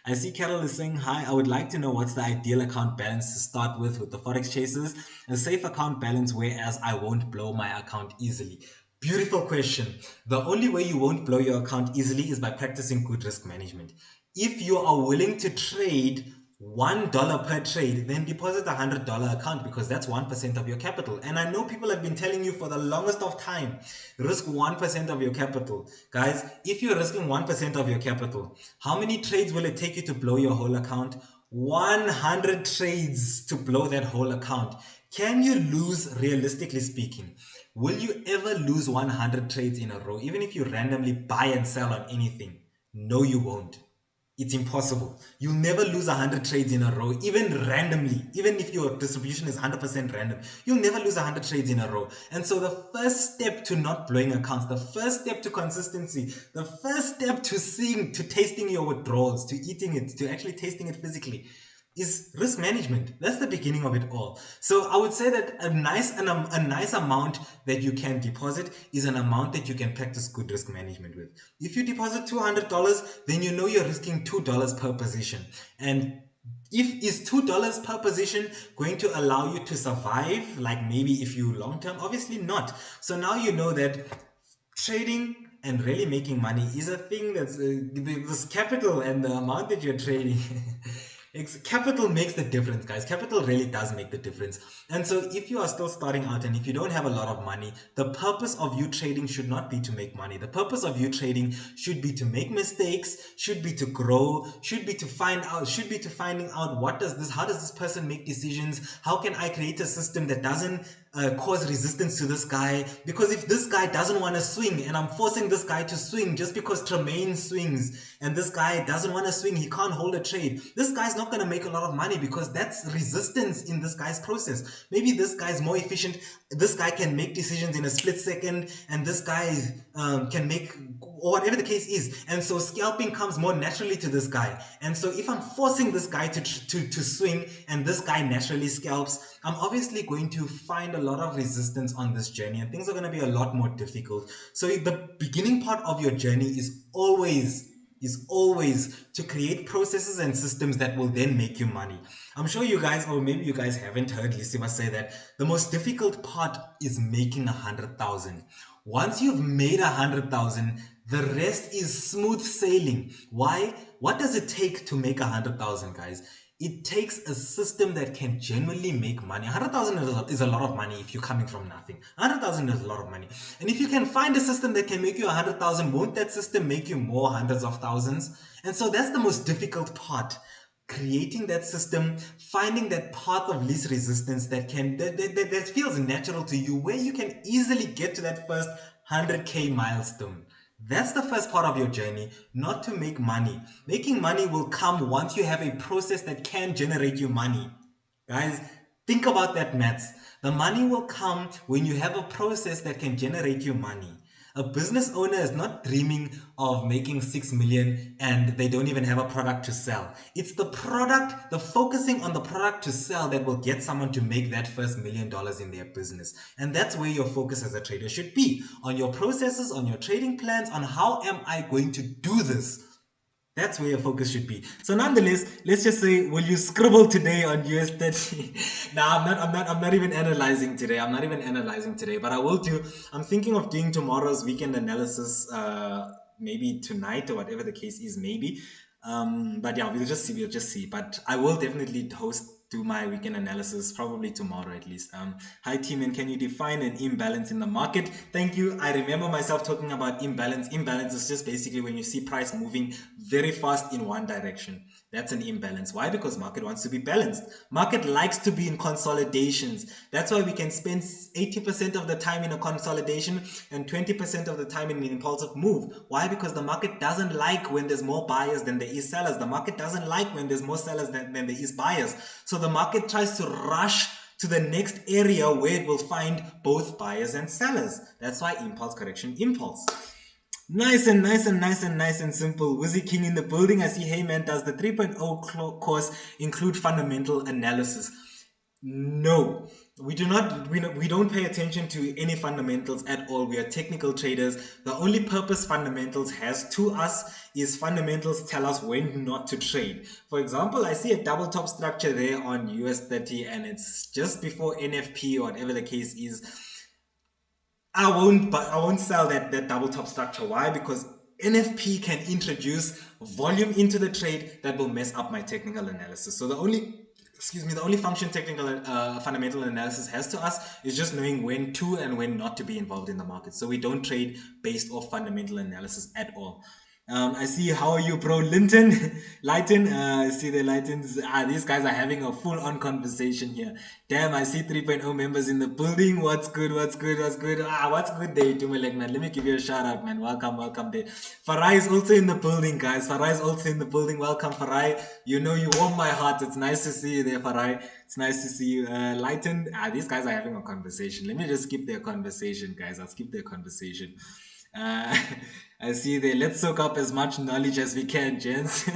I see Carol is saying, hi, I would like to know what's the ideal account balance to start with the Forex chasers. A safe account balance, whereas I won't blow my account easily. Beautiful question. The only way you won't blow your account easily is by practicing good risk management. If you are willing to trade $1 per trade, then deposit a $100 account, because that's 1% of your capital. And I know people have been telling you for the longest of time, risk 1% of your capital. Guys, if you're risking 1% of your capital, how many trades will it take you to blow your whole account? 100 trades to blow that whole account. Can you lose, realistically speaking? Will you ever lose 100 trades in a row, even if you randomly buy and sell on anything? No, you won't. It's impossible. You'll never lose 100 trades in a row, even randomly. Even if your distribution is 100% random, you'll never lose 100 trades in a row. And so the first step to not blowing accounts, the first step to consistency, the first step to tasting your withdrawals, to eating it, to actually tasting it physically, is risk management. That's the beginning of it all. So I would say that a nice amount that you can deposit is an amount that you can practice good risk management with. If you deposit $200, then you know you're risking $2 per position. And If is $2 per position going to allow you to survive, like maybe if you long term? Obviously not. So now you know that trading and really making money is a thing that's this capital and the amount that you're trading. Capital makes the difference, guys. Capital really does make the difference. And so if you are still starting out and if you don't have a lot of money, the purpose of you trading should not be to make money. The purpose of you trading should be to make mistakes, should be to grow, should be to finding out how does this person make decisions? How can I create a system that doesn't cause resistance to this guy? Because if this guy doesn't want to swing and I'm forcing this guy to swing just because Tremaine swings and this guy doesn't want to swing, he can't hold a trade. This guy's not going to make a lot of money because that's resistance in this guy's process. Maybe this guy's more efficient. This guy can make decisions in a split second, and this guy can make, or whatever the case is. And so scalping comes more naturally to this guy. And so if I'm forcing this guy to swing and this guy naturally scalps, I'm obviously going to find a lot of resistance on this journey and things are going to be a lot more difficult. So the beginning part of your journey is always to create processes and systems that will then make you money. I'm sure you guys, or maybe you guys haven't heard Lisiba say that the most difficult part is making 100,000. Once you've made 100,000, the rest is smooth sailing. Why? What does it take to make 100,000, guys? It takes a system that can genuinely make money. 100,000 is a lot of money if you're coming from nothing. 100,000 is a lot of money. And if you can find a system that can make you 100,000, won't that system make you more hundreds of thousands? And so that's the most difficult part. Creating that system, finding that path of least resistance that feels natural to you, where you can easily get to that first 100K milestone. That's the first part of your journey, not to make money. Making money will come once you have a process that can generate you money. Guys, think about that, maths. The money will come when you have a process that can generate you money. A business owner is not dreaming of making 6 million and they don't even have a product to sell. It's the product, the focusing on the product to sell that will get someone to make that first $1 million in their business. And that's where your focus as a trader should be, on your processes, on your trading plans, on how am I going to do this? That's where your focus should be. So nonetheless, let's just say, will you scribble today on US 30? Now I'm not even analyzing today. I'm not even analyzing today, but I will do. I'm thinking of doing tomorrow's weekend analysis, maybe tonight or whatever the case is, maybe. But yeah, we'll just see. But I will definitely do my weekend analysis probably tomorrow at least. Hi team, and can you define an imbalance in the market? Thank you. I remember myself talking about imbalance. Imbalance is just basically when you see price moving very fast in one direction. That's an imbalance. Why? Because market wants to be balanced. Market likes to be in consolidations. That's why we can spend 80% of the time in a consolidation and 20% of the time in an impulsive move. Why? Because the market doesn't like when there's more buyers than there is sellers. The market doesn't like when there's more sellers than there is buyers. So the market tries to rush to the next area where it will find both buyers and sellers. That's why impulse correction impulse. Nice and simple. Wizzy King in the building. I see, hey man, does the 3.0 course include fundamental analysis? No, we do not. We don't pay attention to any fundamentals at all. We are technical traders. The only purpose fundamentals has to us is fundamentals tell us when not to trade. For example, I see a double top structure there on US 30 and it's just before NFP or whatever the case is. I won't sell that double top structure. Why? Because NFP can introduce volume into the trade that will mess up my technical analysis. So the only function technical fundamental analysis has to us is just knowing when to and when not to be involved in the market. So we don't trade based off fundamental analysis at all. I see, how are you, bro? Linton, Lighten, I see the Lightens. These guys are having a full-on conversation here. Damn, I see 3.0 members in the building. What's good? What's good? What's good? What's good day, Tumelek, man? Let me give you a shout out, man. Welcome there. Farai is also in the building, guys. Farai is also in the building. Welcome, Farai. You know you warm my heart. It's nice to see you there, Farai. It's nice to see you. Lighten, these guys are having a conversation. Let me just skip their conversation, guys. I'll skip their conversation. Uh, I see there. Let's soak up as much knowledge as we can, gents.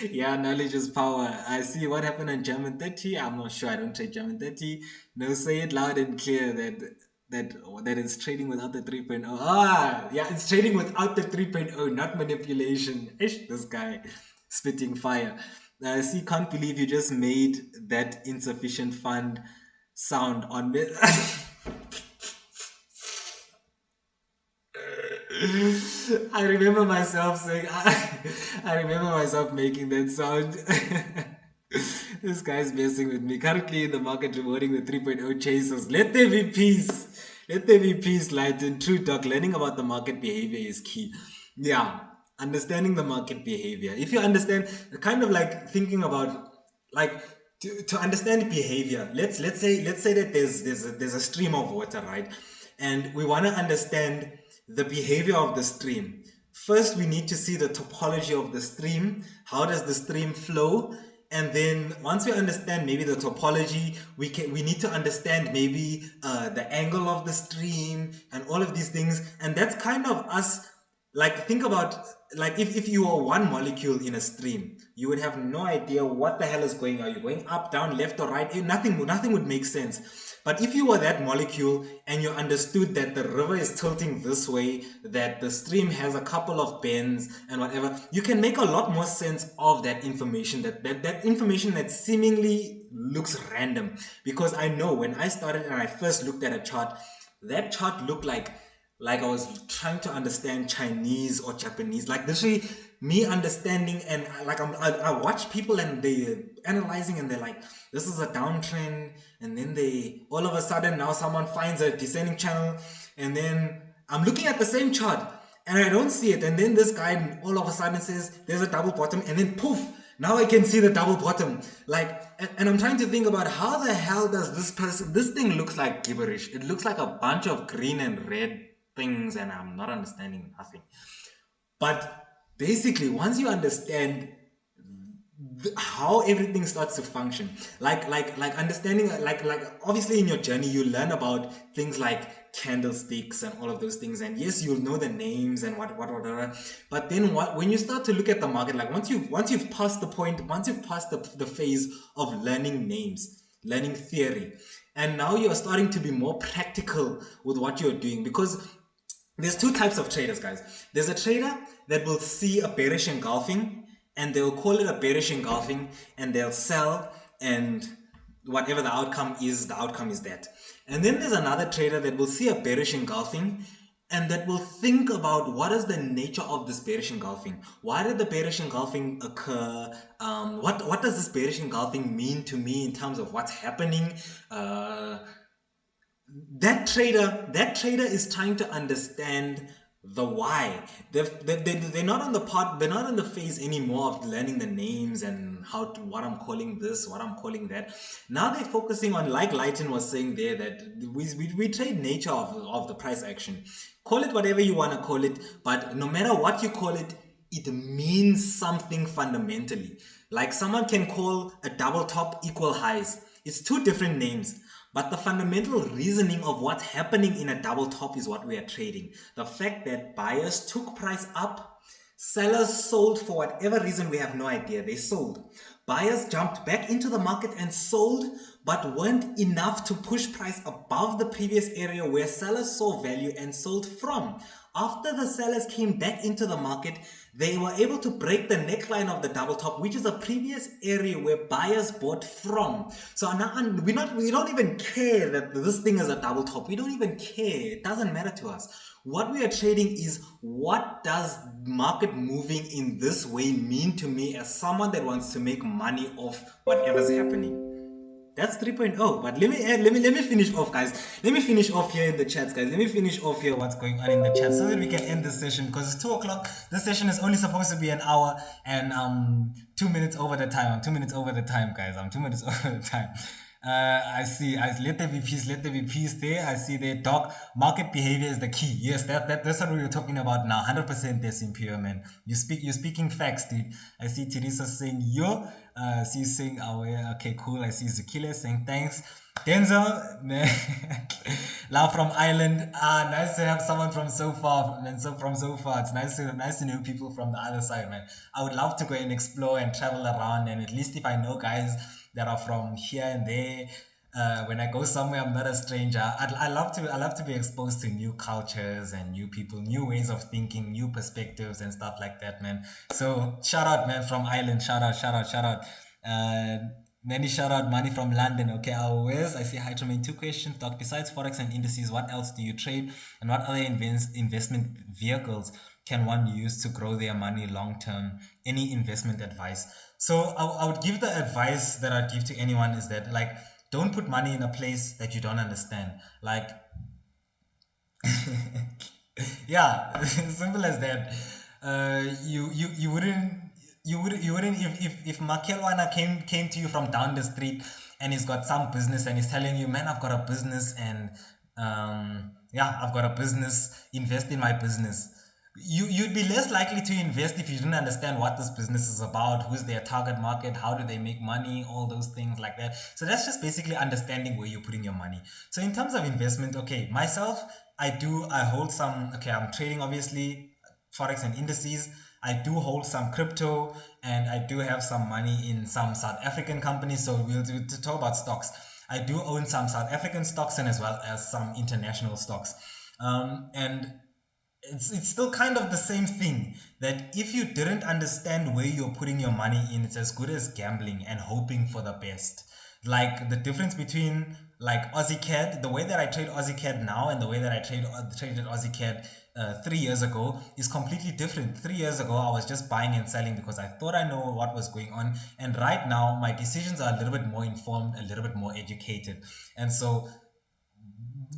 Yeah, knowledge is power. I see what happened on German 30. I'm not sure. I don't trade German 30. No, say it loud and clear that it's trading without the 3.0. Yeah, it's trading without the 3.0, not manipulation. Ish, this guy spitting fire. See, can't believe you just made that insufficient fund sound on me. I remember myself saying, I remember myself making that sound. This guy's messing with me. Currently in the market, rewarding the 3.0 chasers. Let there be peace. Let there be peace, Lighten. True talk. Learning about the market behavior is key. Yeah, understanding the market behavior. If you understand, kind of like thinking about, like, to understand behavior. Let's say that there's a stream of water, right? And we want to understand the behavior of the stream. First, we need to see the topology of the stream. How does the stream flow? And then once we understand maybe the topology, we need to understand maybe the angle of the stream and all of these things. And that's kind of us, like, think about, like, if you are one molecule in a stream, you would have no idea what the hell is going on. Are you going up, down, left, or right? Nothing would make sense. But if you were that molecule and you understood that the river is tilting this way, that the stream has a couple of bends and whatever, you can make a lot more sense of that information, that information that seemingly looks random. Because I know when I started and I first looked at a chart, that chart looked like I was trying to understand Chinese or Japanese. Like literally me understanding, and like I watch people and they analyzing and they're like, this is a downtrend, and then they all of a sudden now someone finds a descending channel, and then I'm looking at the same chart and I don't see it, and then this guy all of a sudden says there's a double bottom, and then poof, now I can see the double bottom. Like, and I'm trying to think about how the hell does this thing looks like gibberish. It looks like a bunch of green and red things, and I'm not understanding nothing. But basically, once you understand how everything starts to function, like understanding, like obviously in your journey you learn about things like candlesticks and all of those things, and yes, you'll know the names and whatever. But then when you start to look at the market, like once you've passed the point, once you've passed the phase of learning names, learning theory, and now you're starting to be more practical with what you're doing. Because there's two types of traders, guys. There's a trader that will see a bearish engulfing and they'll call it a bearish engulfing and they'll sell, and whatever the outcome is that. And then there's another trader that will see a bearish engulfing and that will think about what is the nature of this bearish engulfing. Why did the bearish engulfing occur? What does this bearish engulfing mean to me in terms of what's happening? That trader is trying to understand the why. They're not on the part, they're not on the phase anymore of learning the names and what I'm calling this, what I'm calling that. Now they're focusing on, like Lighten was saying there, that we trade nature of the price action. Call it whatever you want to call it, but no matter what you call it, it means something fundamentally. Like someone can call a double top equal highs. It's two different names. But the fundamental reasoning of what's happening in a double top is what we are trading. The fact that buyers took price up, sellers sold for whatever reason, we have no idea. They sold. Buyers jumped back into the market and sold, but weren't enough to push price above the previous area where sellers saw value and sold from. After the sellers came back into the market, they were able to break the neckline of the double top, which is a previous area where buyers bought from. So now we don't even care that this thing is a double top. We don't even care. It doesn't matter to us. What we are trading is, what does market moving in this way mean to me as someone that wants to make money off whatever's happening. That's 3.0. But let me finish off, guys. Let me finish off here in the chats, guys. Let me finish off here what's going on in the chat so that we can end this session, because it's 2 o'clock. This session is only supposed to be an hour, and 2 minutes over the time. I'm 2 minutes over the time, guys. I'm 2 minutes over the time. I let there be peace, let there be peace there. I see there, Doc. Market behavior is the key. Yes, that's what we were talking about now. 100% there, Imperial, man. You're speaking facts, dude. I see Teresa saying yo. See you saying okay, cool. I see Zukile saying thanks. Denzel, man. Love from Ireland. Nice to have someone from so far, man. So from so far, it's nice to know people from the other side, man. I would love to go and explore and travel around, and at least if I know guys that are from here and there, When I go somewhere, I'm not a stranger. I love to be exposed to new cultures and new people, new ways of thinking, new perspectives and stuff like that, man. So shout out, man, from Ireland. Shout out, shout out, shout out. Uh, Many shout out money from London. Okay, always. I say hi to me. Two questions, Doc. Besides Forex and indices, what else do you trade? And what other investment vehicles can one use to grow their money long term? Any investment advice? So I would give the advice that I'd give to anyone is that, like, don't put money in a place that you don't understand. Like, yeah, simple as that. You wouldn't if Makelwana came to you from down the street and he's got some business and he's telling you, man, I've got a business and yeah, I've got a business, invest in my business. You'd be less likely to invest if you didn't understand what this business is about, who's their target market, how do they make money, all those things like that. So that's just basically understanding where you're putting your money. So in terms of investment, okay, myself, I hold some, okay, I'm trading obviously Forex and indices. I do hold some crypto and I do have some money in some South African companies. So we'll do to talk about stocks. I do own some South African stocks and as well as some international stocks. And it's still kind of the same thing that if you didn't understand where you're putting your money in, it's as good as gambling and hoping for the best. Like the difference between like Aussie CAD, the way that I trade Aussie CAD now and the way that I traded Aussie CAD 3 years ago is completely different. 3 years ago, I was just buying and selling because I thought I know what was going on, and right now my decisions are a little bit more informed, a little bit more educated, and so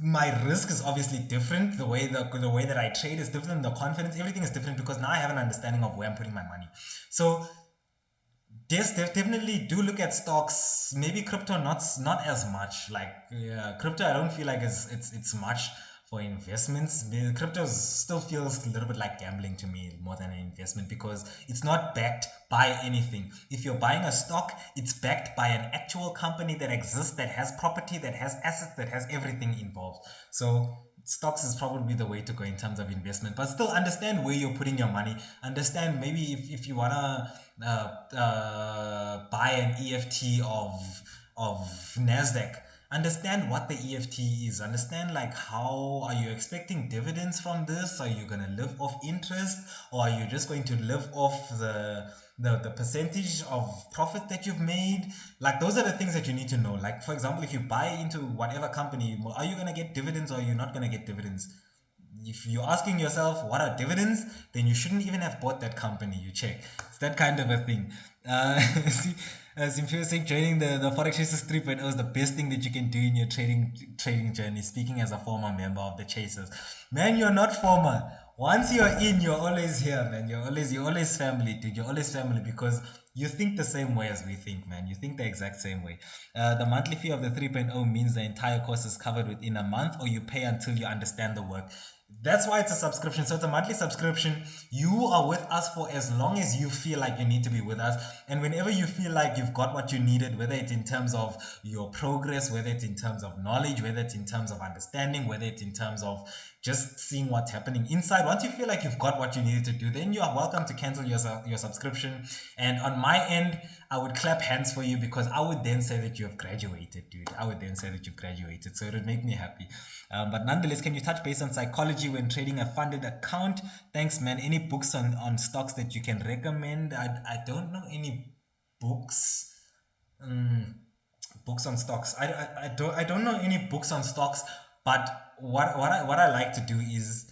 my risk is obviously different. The way that I trade is different. The confidence, everything is different because now I have an understanding of where I'm putting my money. So yes, definitely do look at stocks. Maybe crypto, not as much. Like crypto, I don't feel like it's much for investments. Crypto still feels a little bit like gambling to me more than an investment because it's not backed by anything. If you're buying a stock, it's backed by an actual company that exists, that has property, that has assets, that has everything involved. So stocks is probably the way to go in terms of investment, but still understand where you're putting your money. Understand maybe if you want to buy an EFT of Nasdaq, understand what the EFT is. Understand, like, how are you expecting dividends from this? Are you going to live off interest, or are you just going to live off the percentage of profit that you've made? Like, those are the things that you need to know. Like, for example, if you buy into whatever company, are you going to get dividends or are you not going to get dividends? If you're asking yourself what are dividends, then you shouldn't even have bought that company. You check. It's that kind of a thing. See, Simphio saying joining the Forex Chasers 3.0 is the best thing that you can do in your trading journey. Speaking as a former member of the Chasers, man, you're not former. Once you're in, you're always here, man. You're always family, dude. You're always family because you think the same way as we think, man. You think the exact same way. The monthly fee of the 3.0 means the entire course is covered within a month, or you pay until you understand the work. That's why it's a subscription. So it's a monthly subscription. You are with us for as long as you feel like you need to be with us. And whenever you feel like you've got what you needed, whether it's in terms of your progress, whether it's in terms of knowledge, whether it's in terms of understanding, whether it's in terms of just seeing what's happening inside, once you feel like you've got what you needed to do, then you are welcome to cancel your subscription. And on my end, I would clap hands for you because I would then say that you have graduated, dude. I would then say that you've graduated. So it would make me happy. But nonetheless, can you touch base on psychology when trading a funded account? Thanks, man. Any books on stocks that you can recommend? I don't know any books. Mm, books on stocks. I don't know any books on stocks, but what I like to do is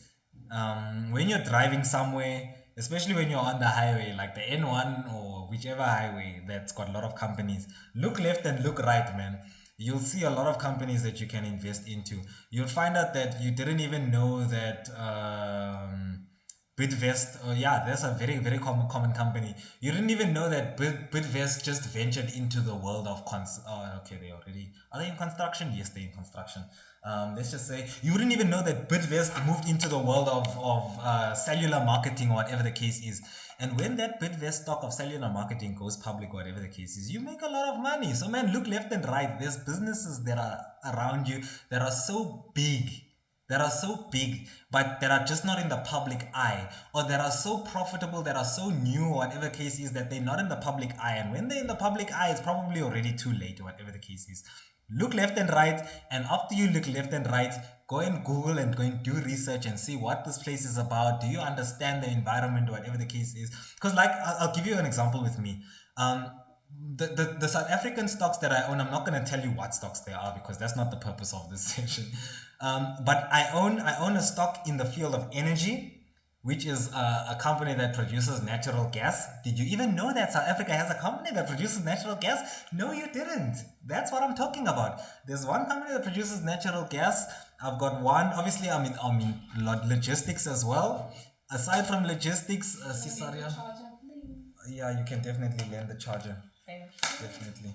when you're driving somewhere, especially when you're on the highway, like the N1 or whichever highway that's got a lot of companies, look left and look right, man. You'll see a lot of companies that you can invest into. You'll find out that you didn't even know that Bitvest, oh yeah, that's a very, very common company. You didn't even know that Bitvest just ventured into the world of okay, are they in construction? Yes, they're in construction. Let's just say you wouldn't even know that Bitvest moved into the world of cellular marketing or whatever the case is. And when that Bitvest stock of cellular marketing goes public, whatever the case is, you make a lot of money. So man, look left and right. There's businesses that are around you that are so big, but that are just not in the public eye, or that are so profitable, that are so new, or whatever case is, that they're not in the public eye. And when they're in the public eye, it's probably already too late, or whatever the case is. Look left and right, and after you look left and right, go and Google and go and do research and see what this place is about. Do you understand the environment, whatever the case is? Because, like, I'll give you an example with me. Um, the South African stocks that I own, I'm not going to tell you what stocks they are because that's not the purpose of this session. But I own a stock in the field of energy, which is a company that produces natural gas. Did you even know that South Africa has a company that produces natural gas? No, you didn't. That's what I'm talking about. There's one company that produces natural gas. I've got one. Obviously, I'm in logistics as well. Aside from logistics, Cesaria. Yeah, you can definitely lend the charger. Definitely.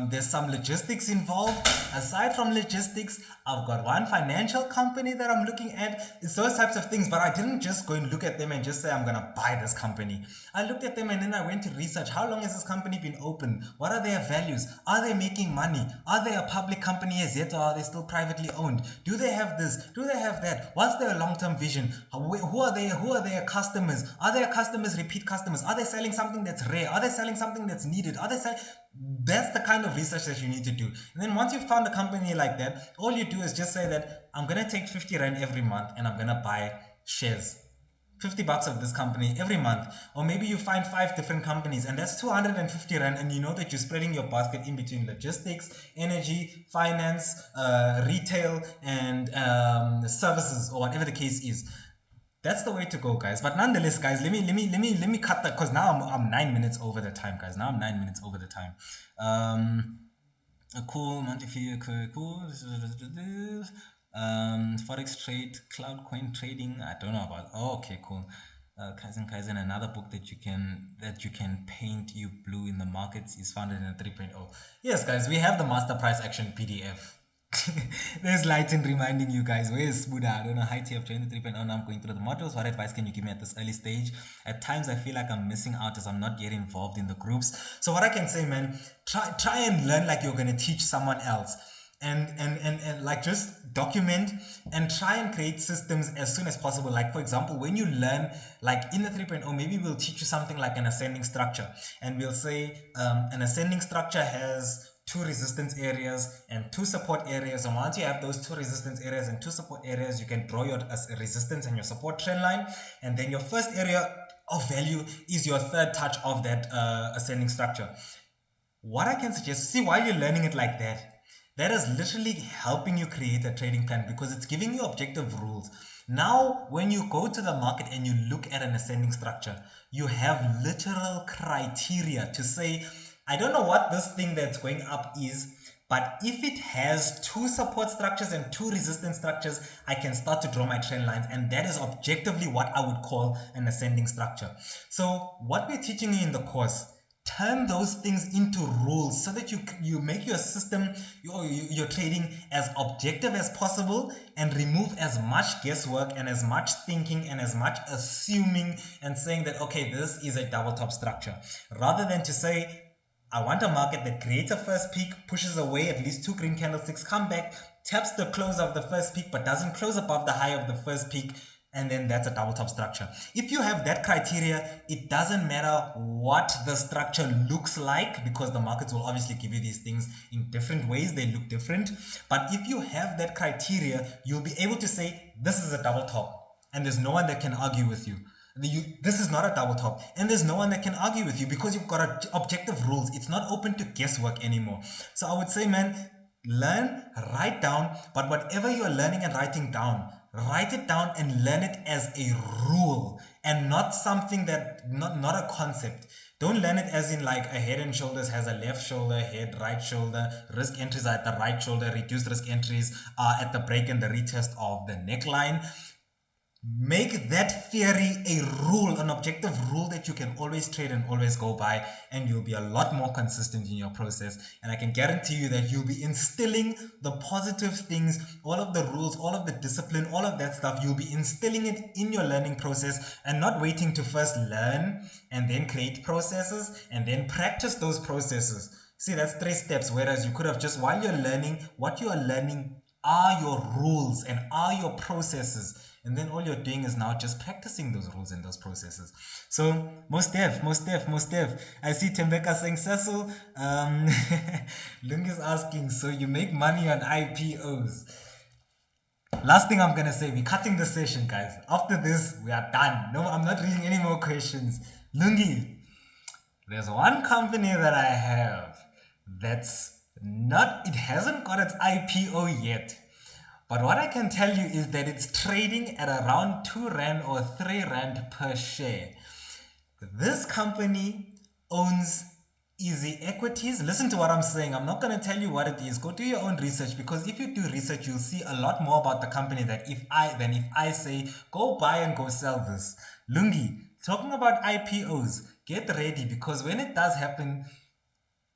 There's some logistics involved. Aside from logistics, I've got one financial company that I'm looking at. It's those types of things, but I didn't just go and look at them and just say I'm gonna buy this company. I looked at them and then I went to research. How long has this company been open? What are their values? Are they making money? Are they a public company as yet, or are they still privately owned? Do they have this? Do they have that? What's their long-term vision? Who are they? Who are their customers? Are their customers repeat customers? Are they selling something that's rare? Are they selling something that's needed? Are they selling? That's the kind of research that you need to do. And then once you've found a company like that, all you do is just say that I'm gonna take 50 rand every month and I'm gonna buy shares. 50 bucks of this company every month. Or maybe you find 5 different companies and that's 250 rand, and you know that you're spreading your basket in between logistics, energy, finance, retail, and services, or whatever the case is. That's the way to go, guys. But nonetheless, guys, let me cut that, because now I'm 9 minutes over the time, guys. Now I'm 9 minutes over the time. A cool monthly fee, cool. Forex trade, cloud coin trading. I don't know about. Oh, okay, cool. Kaizen, another book that you can paint you blue in the markets is founded in a 3.0. Yes, guys, we have the master price action PDF. There's Lighten reminding you guys. Where is Buddha? I don't know. Hi, T. I've joined the 3.0. Now I'm going through the modules. What advice can you give me at this early stage? At times, I feel like I'm missing out as I'm not yet involved in the groups. So what I can say, man, try and learn like you're gonna teach someone else. And like, just document and try and create systems as soon as possible. Like, for example, when you learn, like in the 3.0, maybe we'll teach you something like an ascending structure, and we'll say an ascending structure has 2 resistance areas and 2 support areas, and once you have those 2 resistance areas and 2 support areas, you can draw your resistance and your support trend line, and then your first area of value is your third touch of that ascending structure. What I can suggest, see, while you're learning it like that is literally helping you create a trading plan, because it's giving you objective rules. Now, when you go to the market and you look at an ascending structure, you have literal criteria to say, I don't know what this thing that's going up is, but if it has 2 support structures and 2 resistance structures, I can start to draw my trend lines. And that is objectively what I would call an ascending structure. So what we're teaching you in the course, turn those things into rules so that you make your system, your trading, as objective as possible, and remove as much guesswork and as much thinking and as much assuming and saying that, okay, this is a double top structure, rather than to say, I want a market that creates a first peak, pushes away at least 2 green candlesticks, come back, taps the close of the first peak but doesn't close above the high of the first peak, and then that's a double top structure. If you have that criteria, it doesn't matter what the structure looks like, because the markets will obviously give you these things in different ways, they look different. But if you have that criteria, you'll be able to say, this is a double top, and there's no one that can argue with you. This is not a double top, and there's no one that can argue with you, because you've got objective rules. It's not open to guesswork anymore. So I would say, man, learn, write down, but whatever you're learning and writing down, write it down and learn it as a rule, and not something that, not a concept. Don't learn it as in like a head and shoulders has a left shoulder, head, right shoulder, risk entries are at the right shoulder, reduced risk entries are at the break and the retest of the neckline. Make that theory a rule, an objective rule that you can always trade and always go by, and you'll be a lot more consistent in your process. And I can guarantee you that you'll be instilling the positive things, all of the rules, all of the discipline, all of that stuff. You'll be instilling it in your learning process, and not waiting to first learn and then create processes and then practice those processes. See, that's 3 steps. Whereas you could have just, while you're learning, what you are learning, are your rules and are your processes, and then all you're doing is now just practicing those rules and those processes. So most deaf. I see Tembeka saying, Cecil, Lung is asking, so you make money on IPOs? Last thing I'm gonna say, we're cutting the session, guys. After this, we are done. No, I'm not reading any more questions. Lungi, there's one company that I have that's not, it hasn't got its IPO yet. But what I can tell you is that it's trading at around 2 Rand or 3 Rand per share. This company owns Easy Equities. Listen to what I'm saying. I'm not going to tell you what it is. Go do your own research, because if you do research, you'll see a lot more about the company than if I say, go buy and go sell this. Lungi, talking about IPOs, get ready, because when it does happen,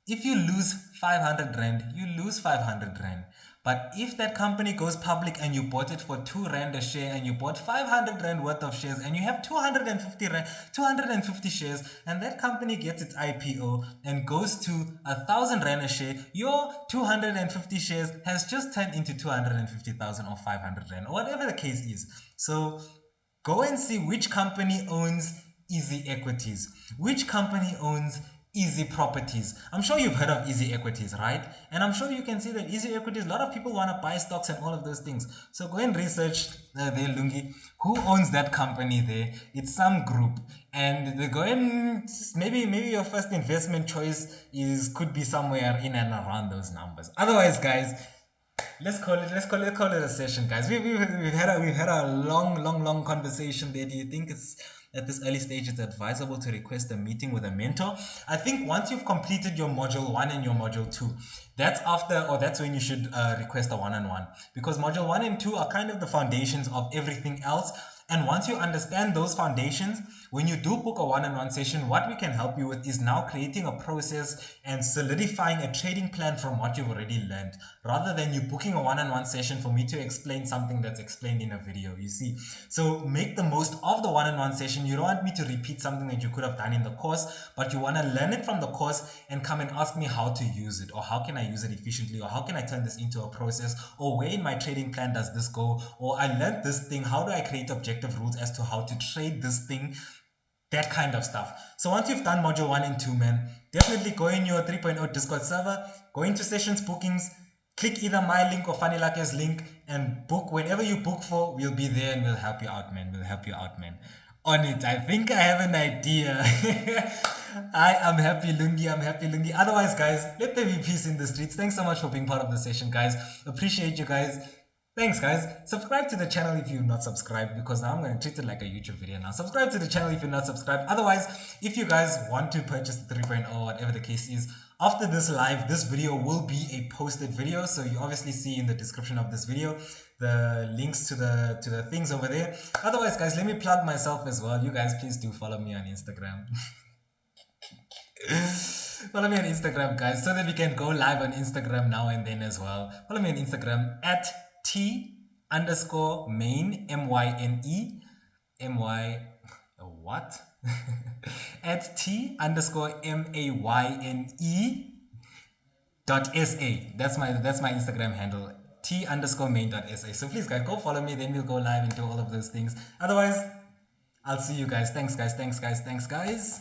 if you lose 500 Rand, you lose 500 Rand. But if that company goes public and you bought it for 2 Rand a share and you bought 500 Rand worth of shares and you have 250 Rand, 250 shares, and that company gets its IPO and goes to 1,000 Rand a share, your 250 shares has just turned into 250,000 or 500 Rand, or whatever the case is. So go and see which company owns Easy Equities, which company owns Easy Properties. I'm sure you've heard of Easy Equities, right? And I'm sure you can see that Easy Equities, a lot of people want to buy stocks and all of those things. So go and research there, Lungi, who owns that company there. It's some group. And they go and maybe your first investment choice could be somewhere in and around those numbers. Otherwise, guys, let's call it a session, guys. We've had a long conversation there. Do you think it's at this early stage it's advisable to request a meeting with a mentor? I think once you've completed your module 1 and your module 2, that's when you should request a one-on-one, because module 1 and 2 are kind of the foundations of everything else. And once you understand those foundations, when you do book a one-on-one session, what we can help you with is now creating a process and solidifying a trading plan from what you've already learned, rather than you booking a one-on-one session for me to explain something that's explained in a video, you see. So make the most of the one-on-one session. You don't want me to repeat something that you could have done in the course, but you want to learn it from the course and come and ask me how to use it, or how can I use it efficiently, or how can I turn this into a process, or where in my trading plan does this go, or I learned this thing, how do I create objective rules as to how to trade this thing, that kind of stuff. So once you've done module 1 and 2, man, definitely go in your 3.0 Discord server, go into sessions bookings, click either my link or Funny Lake's link and book. Whenever you book for, we'll be there and we'll help you out, man. We'll help you out, man. On it. I think I have an idea. I am happy, Lungi. I'm happy, Lungi. Otherwise, guys, let there be peace in the streets. Thanks so much for being part of the session, guys. Appreciate you guys. Thanks, guys. Subscribe to the channel if you're not subscribed, because now I'm going to treat it like a YouTube video now. Subscribe to the channel if you're not subscribed. Otherwise, if you guys want to purchase the 3.0, whatever the case is, after this live, this video will be a posted video. So you obviously see in the description of this video the links to the things over there. Otherwise, guys, let me plug myself as well. You guys, please do follow me on Instagram. Follow me on Instagram, guys, so that we can go live on Instagram now and then as well. Follow me on Instagram at T_main, MYNE, MY, what? At T_MAYNE .sa. That's my Instagram handle, T_main.sa. So please, guys, go follow me, then we'll go live and do all of those things. Otherwise, I'll see you guys. Thanks, guys.